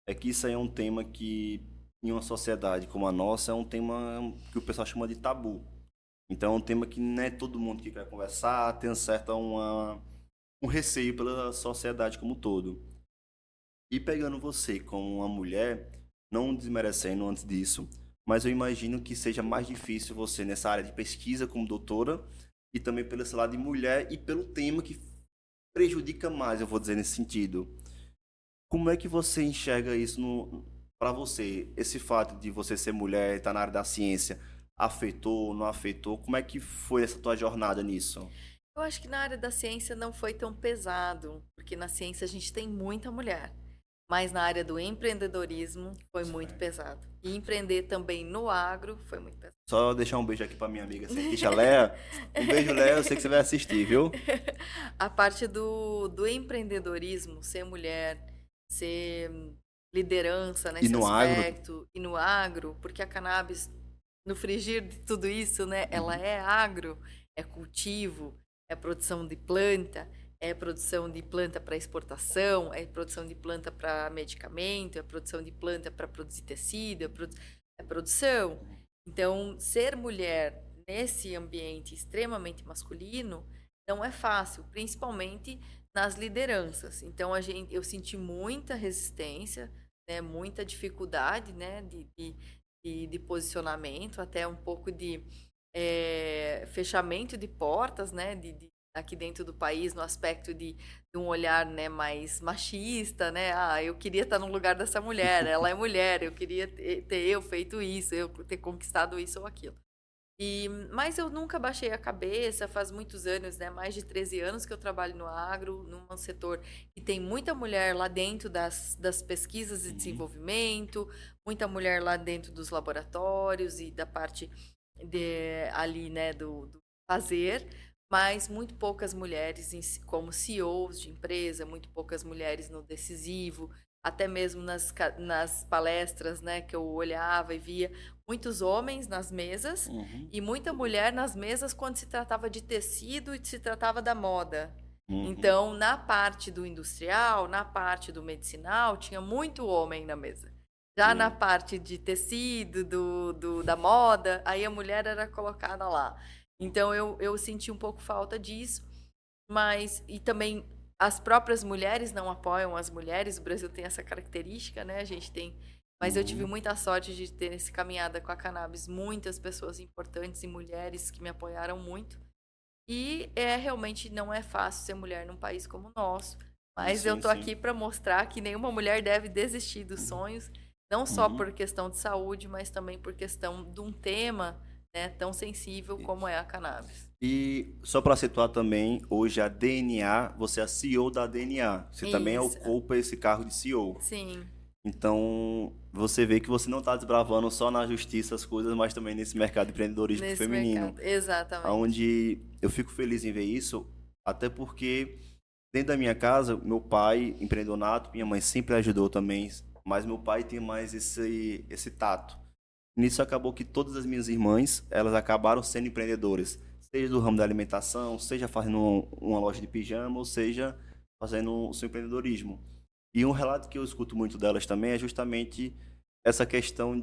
é que isso aí é um tema que, em uma sociedade como a nossa, é um tema que o pessoal chama de tabu. Então é um tema que não é todo mundo que quer conversar, tem um receio pela sociedade como um todo. E pegando você como uma mulher, não desmerecendo antes disso, mas eu imagino que seja mais difícil você nessa área de pesquisa como doutora e também pelo esse lado de mulher e pelo tema que prejudica mais, eu vou dizer nesse sentido. Como é que você enxerga isso para você? Esse fato de você ser mulher, estar na área da ciência, afetou, não afetou? Como é que foi essa tua jornada nisso? Eu acho que na área da ciência não foi tão pesado, porque na ciência a gente tem muita mulher. Mas na área do empreendedorismo foi muito pesado. E empreender também no agro foi muito pesado. Só deixar um beijo aqui para minha amiga cientista Léa. Um beijo, Léa, eu sei que você vai assistir, viu? A parte do empreendedorismo, ser mulher, ser liderança E nesse no agro. aspecto, e no agro, porque a cannabis, no frigir de tudo isso, né, ela Uhum. é agro, é cultivo, é produção de planta, é produção de planta para exportação, é produção de planta para medicamento, é produção de planta para produzir tecido, é produção. Então, ser mulher nesse ambiente extremamente masculino não é fácil, principalmente nas lideranças. Então, eu senti muita resistência, né, muita dificuldade, né, de posicionamento, até um pouco de fechamento de portas, né, aqui dentro do país, no aspecto de um olhar, né, mais machista, né? Ah, eu queria estar no lugar dessa mulher, ela é mulher, eu queria ter eu feito isso, eu ter conquistado isso ou aquilo. Mas eu nunca baixei a cabeça, faz muitos anos, né? Mais de 13 anos que eu trabalho no agro, num setor que tem muita mulher lá dentro das pesquisas e Uhum. desenvolvimento, muita mulher lá dentro dos laboratórios e da parte ali, né, do fazer, mas muito poucas mulheres como CEOs de empresa, muito poucas mulheres no decisivo, até mesmo nas palestras, né, que eu olhava e via muitos homens nas mesas Uhum. e muita mulher nas mesas quando se tratava de tecido e se tratava da moda. Uhum. Então, na parte do industrial, na parte do medicinal, tinha muito homem na mesa. Já na Sim. parte de tecido, da moda, aí a mulher era colocada lá. Então, eu senti um pouco falta disso, e também as próprias mulheres não apoiam as mulheres, o Brasil tem essa característica, né? A gente tem. Mas eu tive Uhum. muita sorte de ter nesse caminhada com a cannabis muitas pessoas importantes e mulheres que me apoiaram muito. E realmente não é fácil ser mulher num país como o nosso. Mas eu Sim, tô sim. aqui para mostrar que nenhuma mulher deve desistir dos sonhos, não só Uhum. por questão de saúde, mas também por questão de um tema, né, tão sensível como é a cannabis. E só para situar também, hoje a DNA, você é a CEO da DNA. Você também Isso, ocupa esse cargo de CEO. sim, Então, você vê que você não está desbravando só na justiça as coisas, mas também nesse mercado de empreendedorismo nesse feminino, mercado. Exatamente. onde eu fico feliz em ver isso, até porque dentro da minha casa, meu pai empreendeu nato, minha mãe sempre ajudou também, mas meu pai tem mais esse tato. Nisso acabou que todas as minhas irmãs, elas acabaram sendo empreendedoras, seja do ramo da alimentação, seja fazendo uma loja de pijama, ou seja fazendo o seu empreendedorismo. E um relato que eu escuto muito delas também é justamente essa questão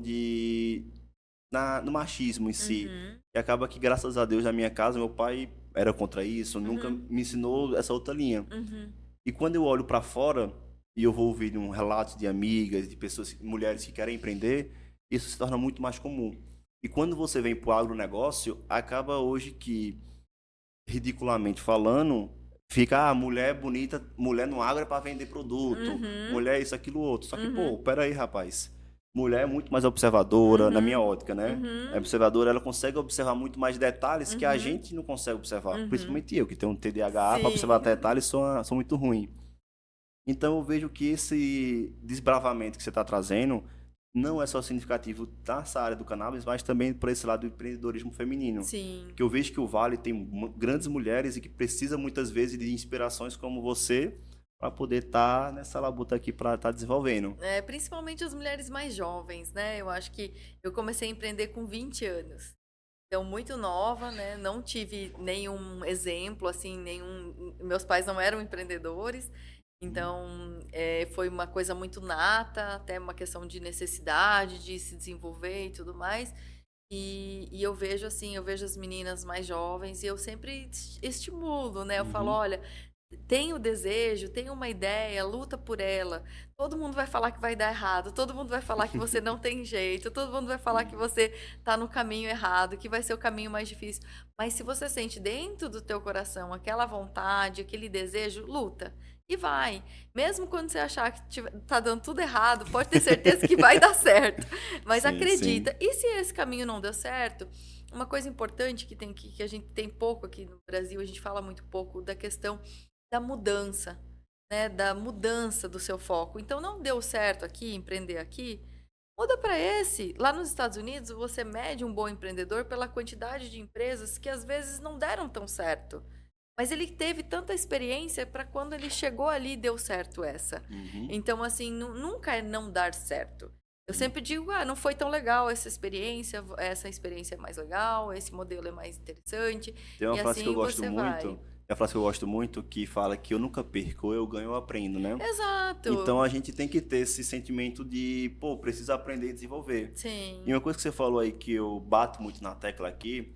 no machismo em si. Uhum, E acaba que, graças a Deus, na minha casa, meu pai era contra isso, nunca uhum, me ensinou essa outra linha. uhum, E quando eu olho para fora e eu vou ouvir um relato de amigas, de pessoas, mulheres que querem empreender, isso se torna muito mais comum. E quando você vem para o agronegócio, acaba hoje que, ridiculamente falando, fica, mulher bonita, mulher no agro é para vender produto, uhum, mulher isso, aquilo, outro. Só que, pô, uhum, pera aí, rapaz. Mulher é muito mais observadora, na minha uhum, ótica, né? A uhum, observadora, ela consegue observar muito mais detalhes que a uhum, gente não consegue observar. uhum. Principalmente eu, que tenho um TDAH, para observar Sim, detalhes, sou muito ruim. Então eu vejo que esse desbravamento que você está trazendo não é só significativo nessa área do cannabis, mas também por esse lado do empreendedorismo feminino. sim, Que eu vejo que o Vale tem grandes mulheres e que precisa muitas vezes de inspirações como você para poder estar nessa labuta aqui para estar desenvolvendo. Principalmente as mulheres mais jovens, né? Eu acho que eu comecei a empreender com 20 anos. Então, muito nova, né? Não tive nenhum exemplo, assim, nenhum. Meus pais não eram empreendedores, então foi uma coisa muito nata, até uma questão de necessidade de se desenvolver e tudo mais. E eu vejo assim, eu vejo as meninas mais jovens e eu sempre estimulo, né? Eu falo, Uhum. olha, tem o desejo, tem uma ideia, luta por ela. Todo mundo vai falar que vai dar errado, todo mundo vai falar que você não tem jeito, todo mundo vai falar que você tá no caminho errado, que vai ser o caminho mais difícil. Mas se você sente dentro do teu coração aquela vontade, aquele desejo, luta. E vai. Mesmo quando você achar que tá dando tudo errado, pode ter certeza que vai dar certo. Mas Sim, sim. acredita. E se esse caminho não deu certo, uma coisa importante que a gente tem pouco aqui no Brasil, a gente fala muito pouco da questão da mudança, né? Da mudança do seu foco. Então, não deu certo aqui, empreender aqui, muda para esse. Lá nos Estados Unidos, você mede um bom empreendedor pela quantidade de empresas que às vezes não deram tão certo. Mas ele teve tanta experiência para quando ele chegou ali deu certo essa. Uhum. Então, assim, nunca é não dar certo. Eu sempre digo, não foi tão legal essa experiência é mais legal, esse modelo é mais interessante, Tem uma e frase que eu assim gosto você muito, vai. tem uma frase que eu gosto muito que fala que eu nunca perco, ou eu ganho, ou eu aprendo, né? Então Exato. a gente tem que ter esse sentimento de, pô, precisa aprender e desenvolver. E Sim. uma coisa que você falou aí que eu bato muito na tecla aqui,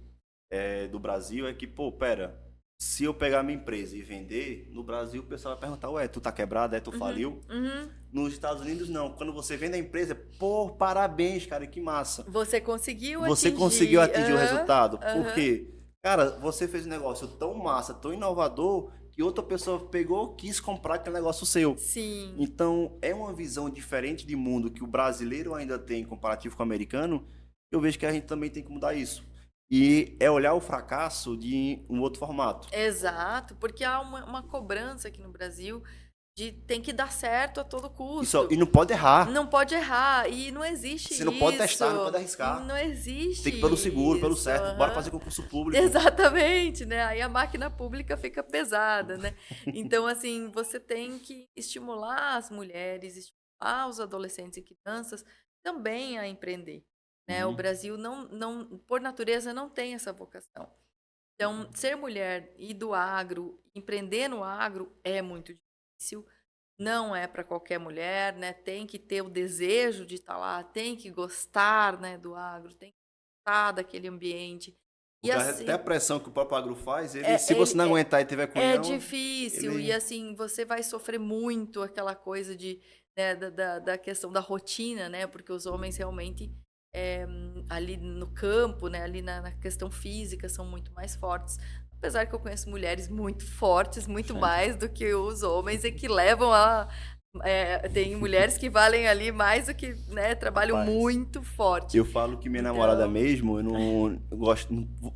do Brasil, é que, pô, pera, se eu pegar minha empresa e vender, no Brasil o pessoal vai perguntar, ué, tu tá quebrado, tu Uhum, faliu? uhum. Nos Estados Unidos, não. Quando você vende a empresa, pô, parabéns, cara, que massa. Você conseguiu Você conseguiu atingir. atingir o Aham, resultado. aham. Porque, cara, você fez um negócio tão massa, tão inovador, que outra pessoa pegou, quis comprar aquele negócio seu. Sim. Então, é uma visão diferente de mundo que o brasileiro ainda tem em comparativo com o americano. Eu vejo que a gente também tem que mudar isso. E é olhar o fracasso de um outro formato. Exato, porque há uma cobrança aqui no Brasil de tem que dar certo a todo E custo. não pode errar. Não pode errar. E não existe Você não pode isso. testar, não pode arriscar. Não Tem existe que ir pelo seguro, pelo isso. certo. Bora Aham. fazer concurso público. Exatamente, né? Aí a máquina pública fica pesada, né? Então, assim, você tem que estimular as mulheres, estimular os adolescentes e crianças também a empreender, né? O Uhum. Brasil por natureza, não tem essa vocação. Então, ser mulher e do agro, empreender no agro é muito difícil. Não é para qualquer mulher, né? Tem que ter o desejo de estar lá, tem que gostar, né, do agro, tem que gostar daquele ambiente. E Porque até a assim, pressão que o próprio agro faz, se é, você ele não é, aguentar e tiver é cunhão, difícil e ele. assim você vai sofrer muito aquela coisa de, né, da questão da rotina, né? Porque os homens realmente ali no campo, né, ali na questão física são muito mais fortes. Apesar que eu conheço mulheres muito fortes, muito mais do que os homens e que levam a tem mulheres que valem ali mais do que, né, trabalham Rapaz, muito forte. eu falo que minha namorada Então, mesmo, eu não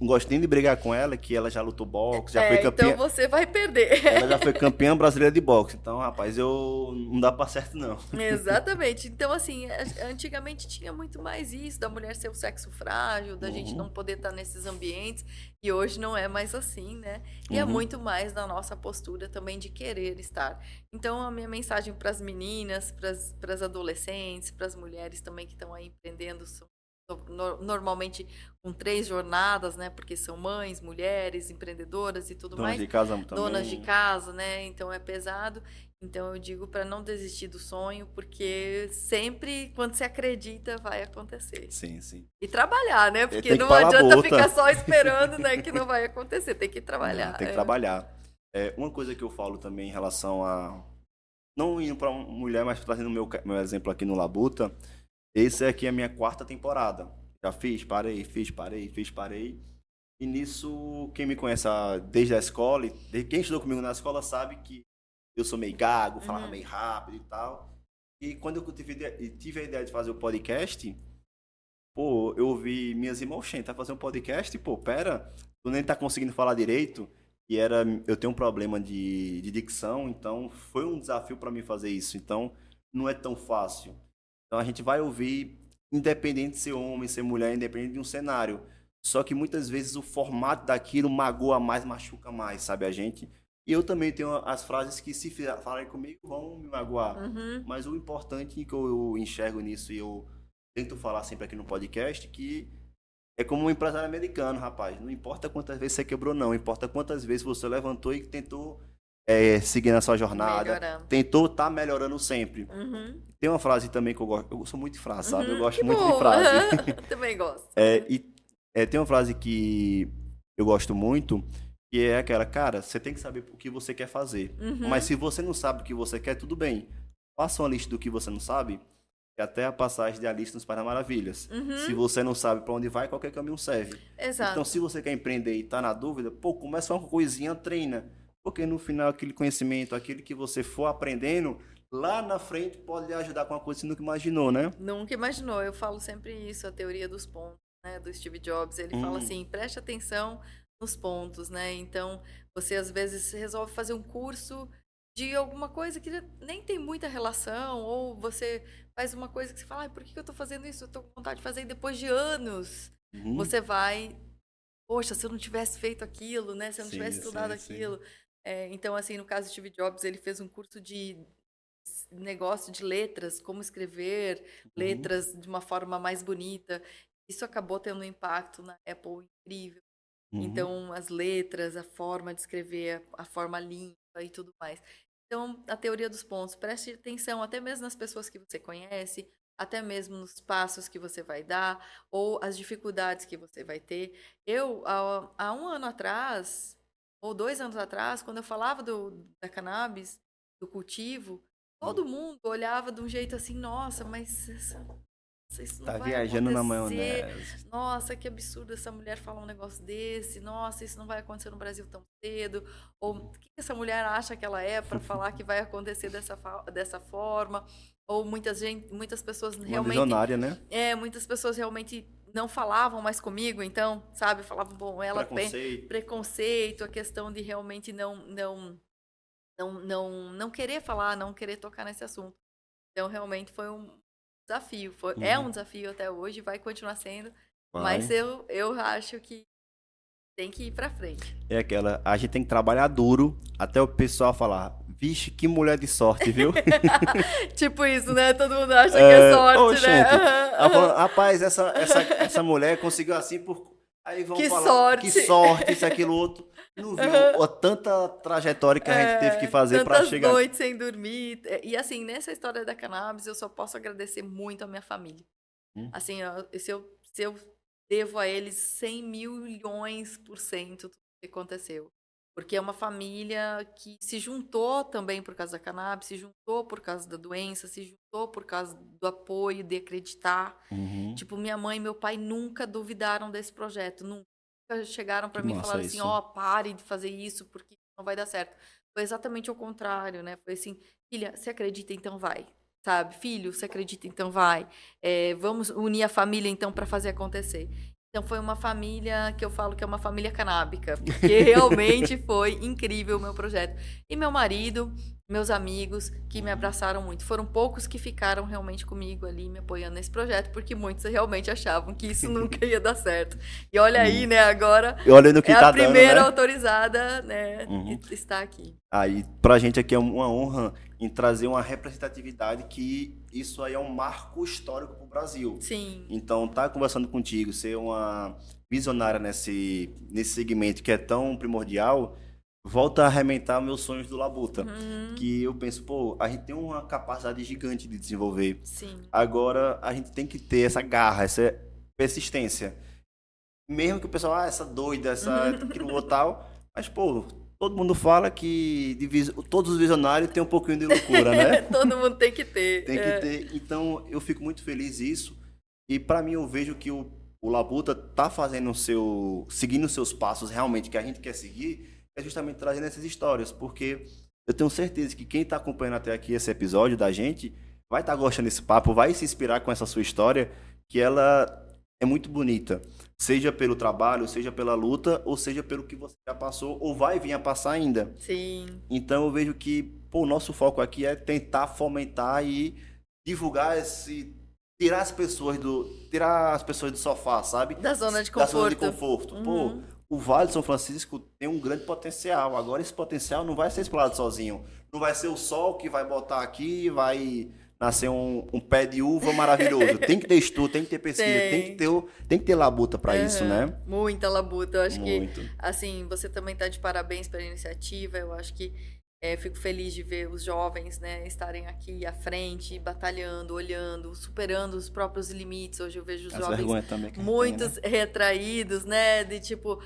gosto nem de brigar com ela, que ela já lutou boxe, já foi então campeã. você vai perder. Ela já foi campeã brasileira de boxe. Então, rapaz, eu não dá pra certo, não. Exatamente. Então, assim, antigamente tinha muito mais isso, da mulher ser o sexo frágil, da gente não Uhum, poder estar nesses ambientes, e hoje não é mais assim, né? E é uhum, muito mais da nossa postura também de querer estar. Então, a minha mensagem para as meninas, para as adolescentes, para as mulheres também que estão aí empreendendo, normalmente com 3 jornadas, né? Porque são mães, mulheres, empreendedoras e tudo donas mais, de casa donas de também. casa, né? Então é pesado. Então eu digo para não desistir do sonho, porque sempre quando se acredita vai acontecer. Sim, sim. E trabalhar, né? Ele Porque tem que não parar a adianta bota. ficar só esperando, né, que não vai acontecer, tem que Não, trabalhar. tem que trabalhar. Uma coisa que eu falo também em relação a. Não indo pra mulher, mas trazendo meu exemplo aqui no Labuta. Esse aqui é a minha quarta temporada. Já fiz, parei, fiz, parei, fiz, parei. E nisso, quem me conhece desde a escola, quem estudou comigo na escola sabe que eu sou meio gago, falava Uhum. meio rápido e tal. E quando eu tive a ideia de fazer o podcast, pô, eu ouvi minhas irmãs, "Oxê, tá fazendo um podcast? Pô, pera, tu nem tá conseguindo falar direito." Eu tenho um problema de dicção, então foi um desafio para mim fazer isso. Então, não é tão fácil. Então, a gente vai ouvir, independente de ser homem, ser mulher, independente de um cenário. Só que muitas vezes o formato daquilo magoa mais, machuca mais, sabe a gente? E eu também tenho as frases que se falarem comigo vão me magoar. Uhum. Mas o importante que eu enxergo nisso e eu tento falar sempre aqui no podcast que é como um empresário americano, rapaz. Não importa quantas vezes você quebrou, não. Importa quantas vezes você levantou e tentou seguir na sua jornada. Melhorando. Tentou estar melhorando sempre. Uhum. Tem uma frase também que eu gosto. Eu sou muito de frase, sabe? Eu Uhum. gosto Que muito de bom. frase. Também gosto. Tem uma frase que eu gosto muito, que é aquela, cara, você tem que saber o que você quer fazer. Uhum. Mas se você não sabe o que você quer, tudo bem. Faça uma lista do que você não sabe, que até a passagem de Alice nos País das Maravilhas. Uhum. Se você não sabe para onde vai, qualquer caminho serve. Exato. Então, se você quer empreender e tá na dúvida, pô, começa uma coisinha, treina. Porque no final, aquele conhecimento, aquele que você for aprendendo, lá na frente pode lhe ajudar com uma coisa que você nunca imaginou, né? Nunca imaginou. Eu falo sempre isso, a teoria dos pontos, né, do Steve Jobs. Ele fala assim, preste atenção nos pontos, né? Então, você às vezes resolve fazer um curso de alguma coisa que nem tem muita relação, ou você faz uma coisa que você fala, por que eu tô fazendo isso? Eu tô com vontade de fazer, e depois de anos, você vai, poxa, se eu não tivesse feito aquilo, né? Se eu não tivesse estudado aquilo. Então, assim, no caso de Steve Jobs, ele fez um curso de negócio de letras, como escrever letras de uma forma mais bonita. Isso acabou tendo um impacto na Apple incrível. Então, as letras, a forma de escrever, a forma limpa e tudo mais. Então, a teoria dos pontos, preste atenção até mesmo nas pessoas que você conhece, até mesmo nos passos que você vai dar, ou as dificuldades que você vai ter. Eu, há 1 ano atrás, ou 2 anos atrás, quando eu falava da cannabis, do cultivo, todo mundo olhava de um jeito assim, nossa, mas isso não Tá vai viajando na acontecer. maionese. Nossa, que absurdo essa mulher falar um negócio desse. Nossa, isso não vai acontecer no Brasil tão cedo. Ou o que essa mulher acha que ela é para falar que vai acontecer dessa forma? Ou muitas pessoas Uma realmente... visionária, né? muitas pessoas realmente não falavam mais comigo, então, sabe? Falavam, bom, ela tem preconceito, a questão de realmente não querer falar, não querer tocar nesse assunto. Então, realmente foi um desafio. É um desafio até hoje, vai continuar sendo. Mas eu acho que tem que ir pra frente. É aquela, a gente tem que trabalhar duro até o pessoal falar, vixe, que mulher de sorte, viu? Tipo isso, né? Todo mundo acha que é sorte, né? Rapaz, essa mulher conseguiu assim por... Aí vão que falar, sorte. que sorte, isso, aquilo, outro. Não viu tanta trajetória que a gente teve que fazer para chegar. Tantas noites sem dormir. E assim, nessa história da cannabis, eu só posso agradecer muito a minha família. Assim, se eu devo a eles 100 milhões% tudo que aconteceu. Porque é uma família que se juntou também por causa da cannabis, se juntou por causa da doença, se juntou por causa do apoio, de acreditar. Tipo, minha mãe e meu pai nunca duvidaram desse projeto, nunca chegaram para mim e falaram assim, pare de fazer isso porque não vai dar certo. Foi exatamente o contrário, né? Foi assim, filha, você acredita, então vai. Sabe? Filho, você acredita, então vai. Vamos unir a família, então, para fazer acontecer. Então, foi uma família que eu falo que é uma família canábica, porque realmente foi incrível o meu projeto. E meu marido, meus amigos, que me abraçaram muito. Foram poucos que ficaram realmente comigo ali, me apoiando nesse projeto, porque muitos realmente achavam que isso nunca ia dar certo. E olha aí, né, agora que a tá primeira dando, né? autorizada, né, está aqui. Aí, pra gente aqui é uma honra em trazer uma representatividade que isso aí é um marco histórico pro Brasil. Sim. Então, tá conversando contigo, ser uma visionária nesse segmento que é tão primordial, volta a arrementar meus sonhos do Labuta. Que eu penso, pô, a gente tem uma capacidade gigante de desenvolver. Sim. Agora, a gente tem que ter essa garra, essa persistência. Mesmo que o pessoal, essa doida, aquilo ou tal, mas, pô, todo mundo fala que todos os visionários têm um pouquinho de loucura, né? Todo mundo tem que ter. Tem que ter. Então, eu fico muito feliz nisso. E para mim, eu vejo que o Labuta tá fazendo seguindo os seus passos realmente que a gente quer seguir, é justamente trazendo essas histórias. Porque eu tenho certeza que quem tá acompanhando até aqui esse episódio da gente vai estar gostando desse papo, vai se inspirar com essa sua história, que ela é muito bonita. Seja pelo trabalho, seja pela luta, ou seja pelo que você já passou, ou vai vir a passar ainda. Sim. Então eu vejo que o nosso foco aqui é tentar fomentar e divulgar tirar as pessoas do sofá, sabe? Da zona de conforto. Pô, o Vale de São Francisco tem um grande potencial. Agora, esse potencial não vai ser explorado sozinho. Não vai ser o sol que vai botar aqui e vai nascer um pé de uva maravilhoso. Tem que ter estudo, tem que ter pesquisa, tem que ter labuta para isso, né? Muita labuta. Eu acho Muito. que, assim, você também está de parabéns pela iniciativa. Eu acho que fico feliz de ver os jovens, né, estarem aqui à frente, batalhando, olhando, superando os próprios limites. Hoje eu vejo os jovens também muitos retraídos, né, de tipo,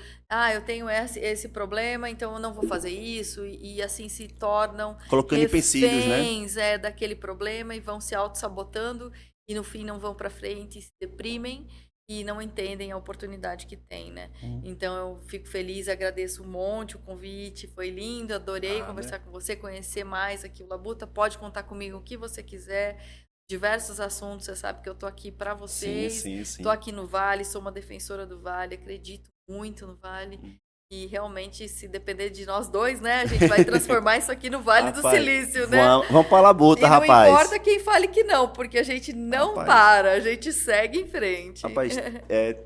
eu tenho esse problema, então eu não vou fazer isso, e assim se tornam colocando empecilhos, né? reféns, daquele problema, e vão se auto-sabotando, e no fim não vão para frente, se deprimem, e não entendem a oportunidade que tem, né? Então eu fico feliz, agradeço um monte o convite, foi lindo, adorei conversar com você, conhecer mais aqui o Labuta. Pode contar comigo o que você quiser, diversos assuntos, você sabe que eu tô aqui para vocês. Sim, sim. Tô aqui no Vale, sou uma defensora do Vale, acredito muito no Vale. E realmente, se depender de nós dois, né, a gente vai transformar isso aqui no Vale do Silício, né? Vamos pra Labuta, rapaz. E não importa quem fale que não, porque a gente não para, a gente segue em frente. Rapaz,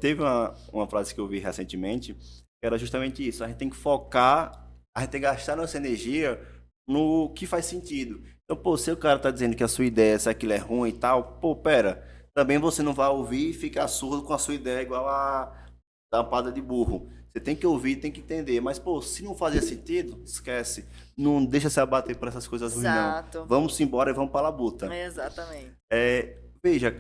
teve uma frase que eu vi recentemente, que era justamente isso. A gente tem que focar, a gente tem que gastar nossa energia no que faz sentido. Então, pô, se o cara tá dizendo que a sua ideia, se aquilo é ruim e tal, pô, pera, também você não vai ouvir e ficar surdo com a sua ideia igual a tampada de burro. Você tem que ouvir, tem que entender. Mas, pô, se não fazia sentido, esquece. Não deixa se abater por essas coisas ruins, não. Vamos embora e vamos para a labuta. Exatamente. Veja,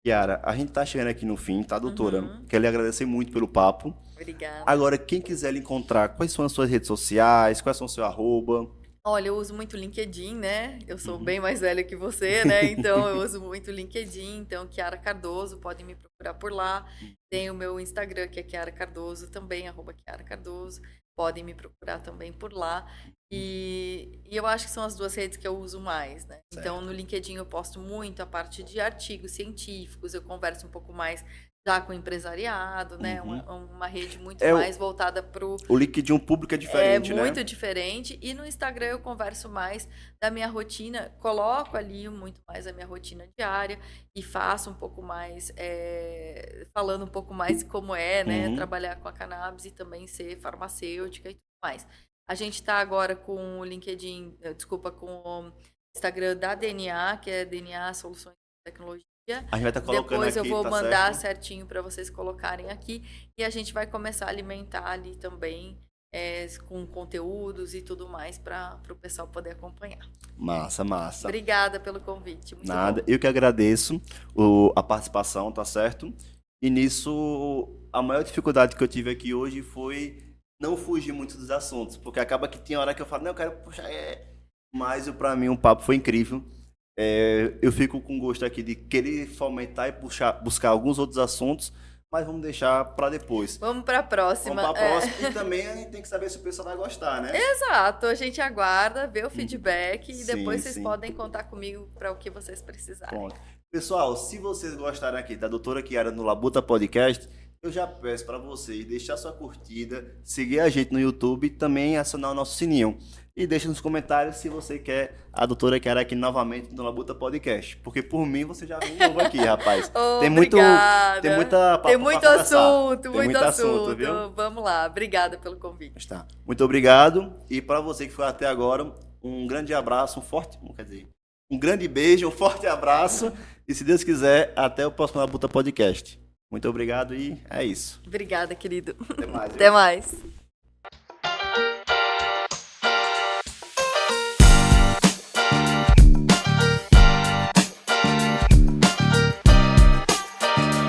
Kiara, a gente tá chegando aqui no fim, tá, doutora? Quero lhe agradecer muito pelo papo. Obrigada. Agora, quem quiser lhe encontrar, quais são as suas redes sociais? Quais são o seu arroba? Olha, eu uso muito o LinkedIn, né? Eu sou bem mais velha que você, né? Então, eu uso muito o LinkedIn. Então, Kiara Cardoso, podem me procurar por lá. Tem o meu Instagram, que é Kiara Cardoso, também, @Kiara Cardoso. Podem me procurar também por lá. E eu acho que são as duas redes que eu uso mais, né? Certo. Então, no LinkedIn eu posto muito a parte de artigos científicos, eu converso um pouco mais já com o empresariado, né? Uma rede muito mais voltada para o LinkedIn, um público é diferente, né? É muito diferente. E no Instagram eu converso mais da minha rotina, coloco ali muito mais a minha rotina diária e faço um pouco mais, falando um pouco mais como né? Trabalhar com a cannabis e também ser farmacêutica e tudo mais. A gente está agora com o LinkedIn, com o Instagram da DNA, que é DNA Soluções de Tecnologia. A gente vai estar colocando Depois eu aqui, vou tá mandar certo? certinho para vocês colocarem aqui. E a gente vai começar a alimentar ali também com conteúdos e tudo mais para o pessoal poder acompanhar. Massa, massa. Obrigada pelo convite. Muito Nada, bom. eu que agradeço a participação, tá certo? E nisso, a maior dificuldade que eu tive aqui hoje foi não fugir muito dos assuntos, porque acaba que tinha hora que eu falo, não, eu quero puxar, mas para mim o papo foi incrível. Eu fico com gosto aqui de querer fomentar e buscar alguns outros assuntos, mas vamos deixar para depois. Vamos para a próxima. Vamos para a próxima. E também a gente tem que saber se o pessoal vai gostar, né? Exato. A gente aguarda, vê o feedback e depois vocês sim. podem contar comigo para o que vocês precisarem. Pronto. Pessoal, se vocês gostarem aqui da doutora Kiara no Labuta Podcast, eu já peço para vocês deixar sua curtida, seguir a gente no YouTube e também acionar o nosso sininho. E deixa nos comentários se você quer a doutora Kiara aqui novamente no Labuta Podcast. Porque por mim você já vem de novo aqui, rapaz. Tem muito assunto, viu? Vamos lá. Obrigada pelo convite. Tá. Muito obrigado. E para você que foi até agora, um grande abraço, um grande beijo, um forte abraço. E se Deus quiser, até o próximo Labuta Podcast. Muito obrigado e é isso. Obrigada, querido. Até mais. Até mais.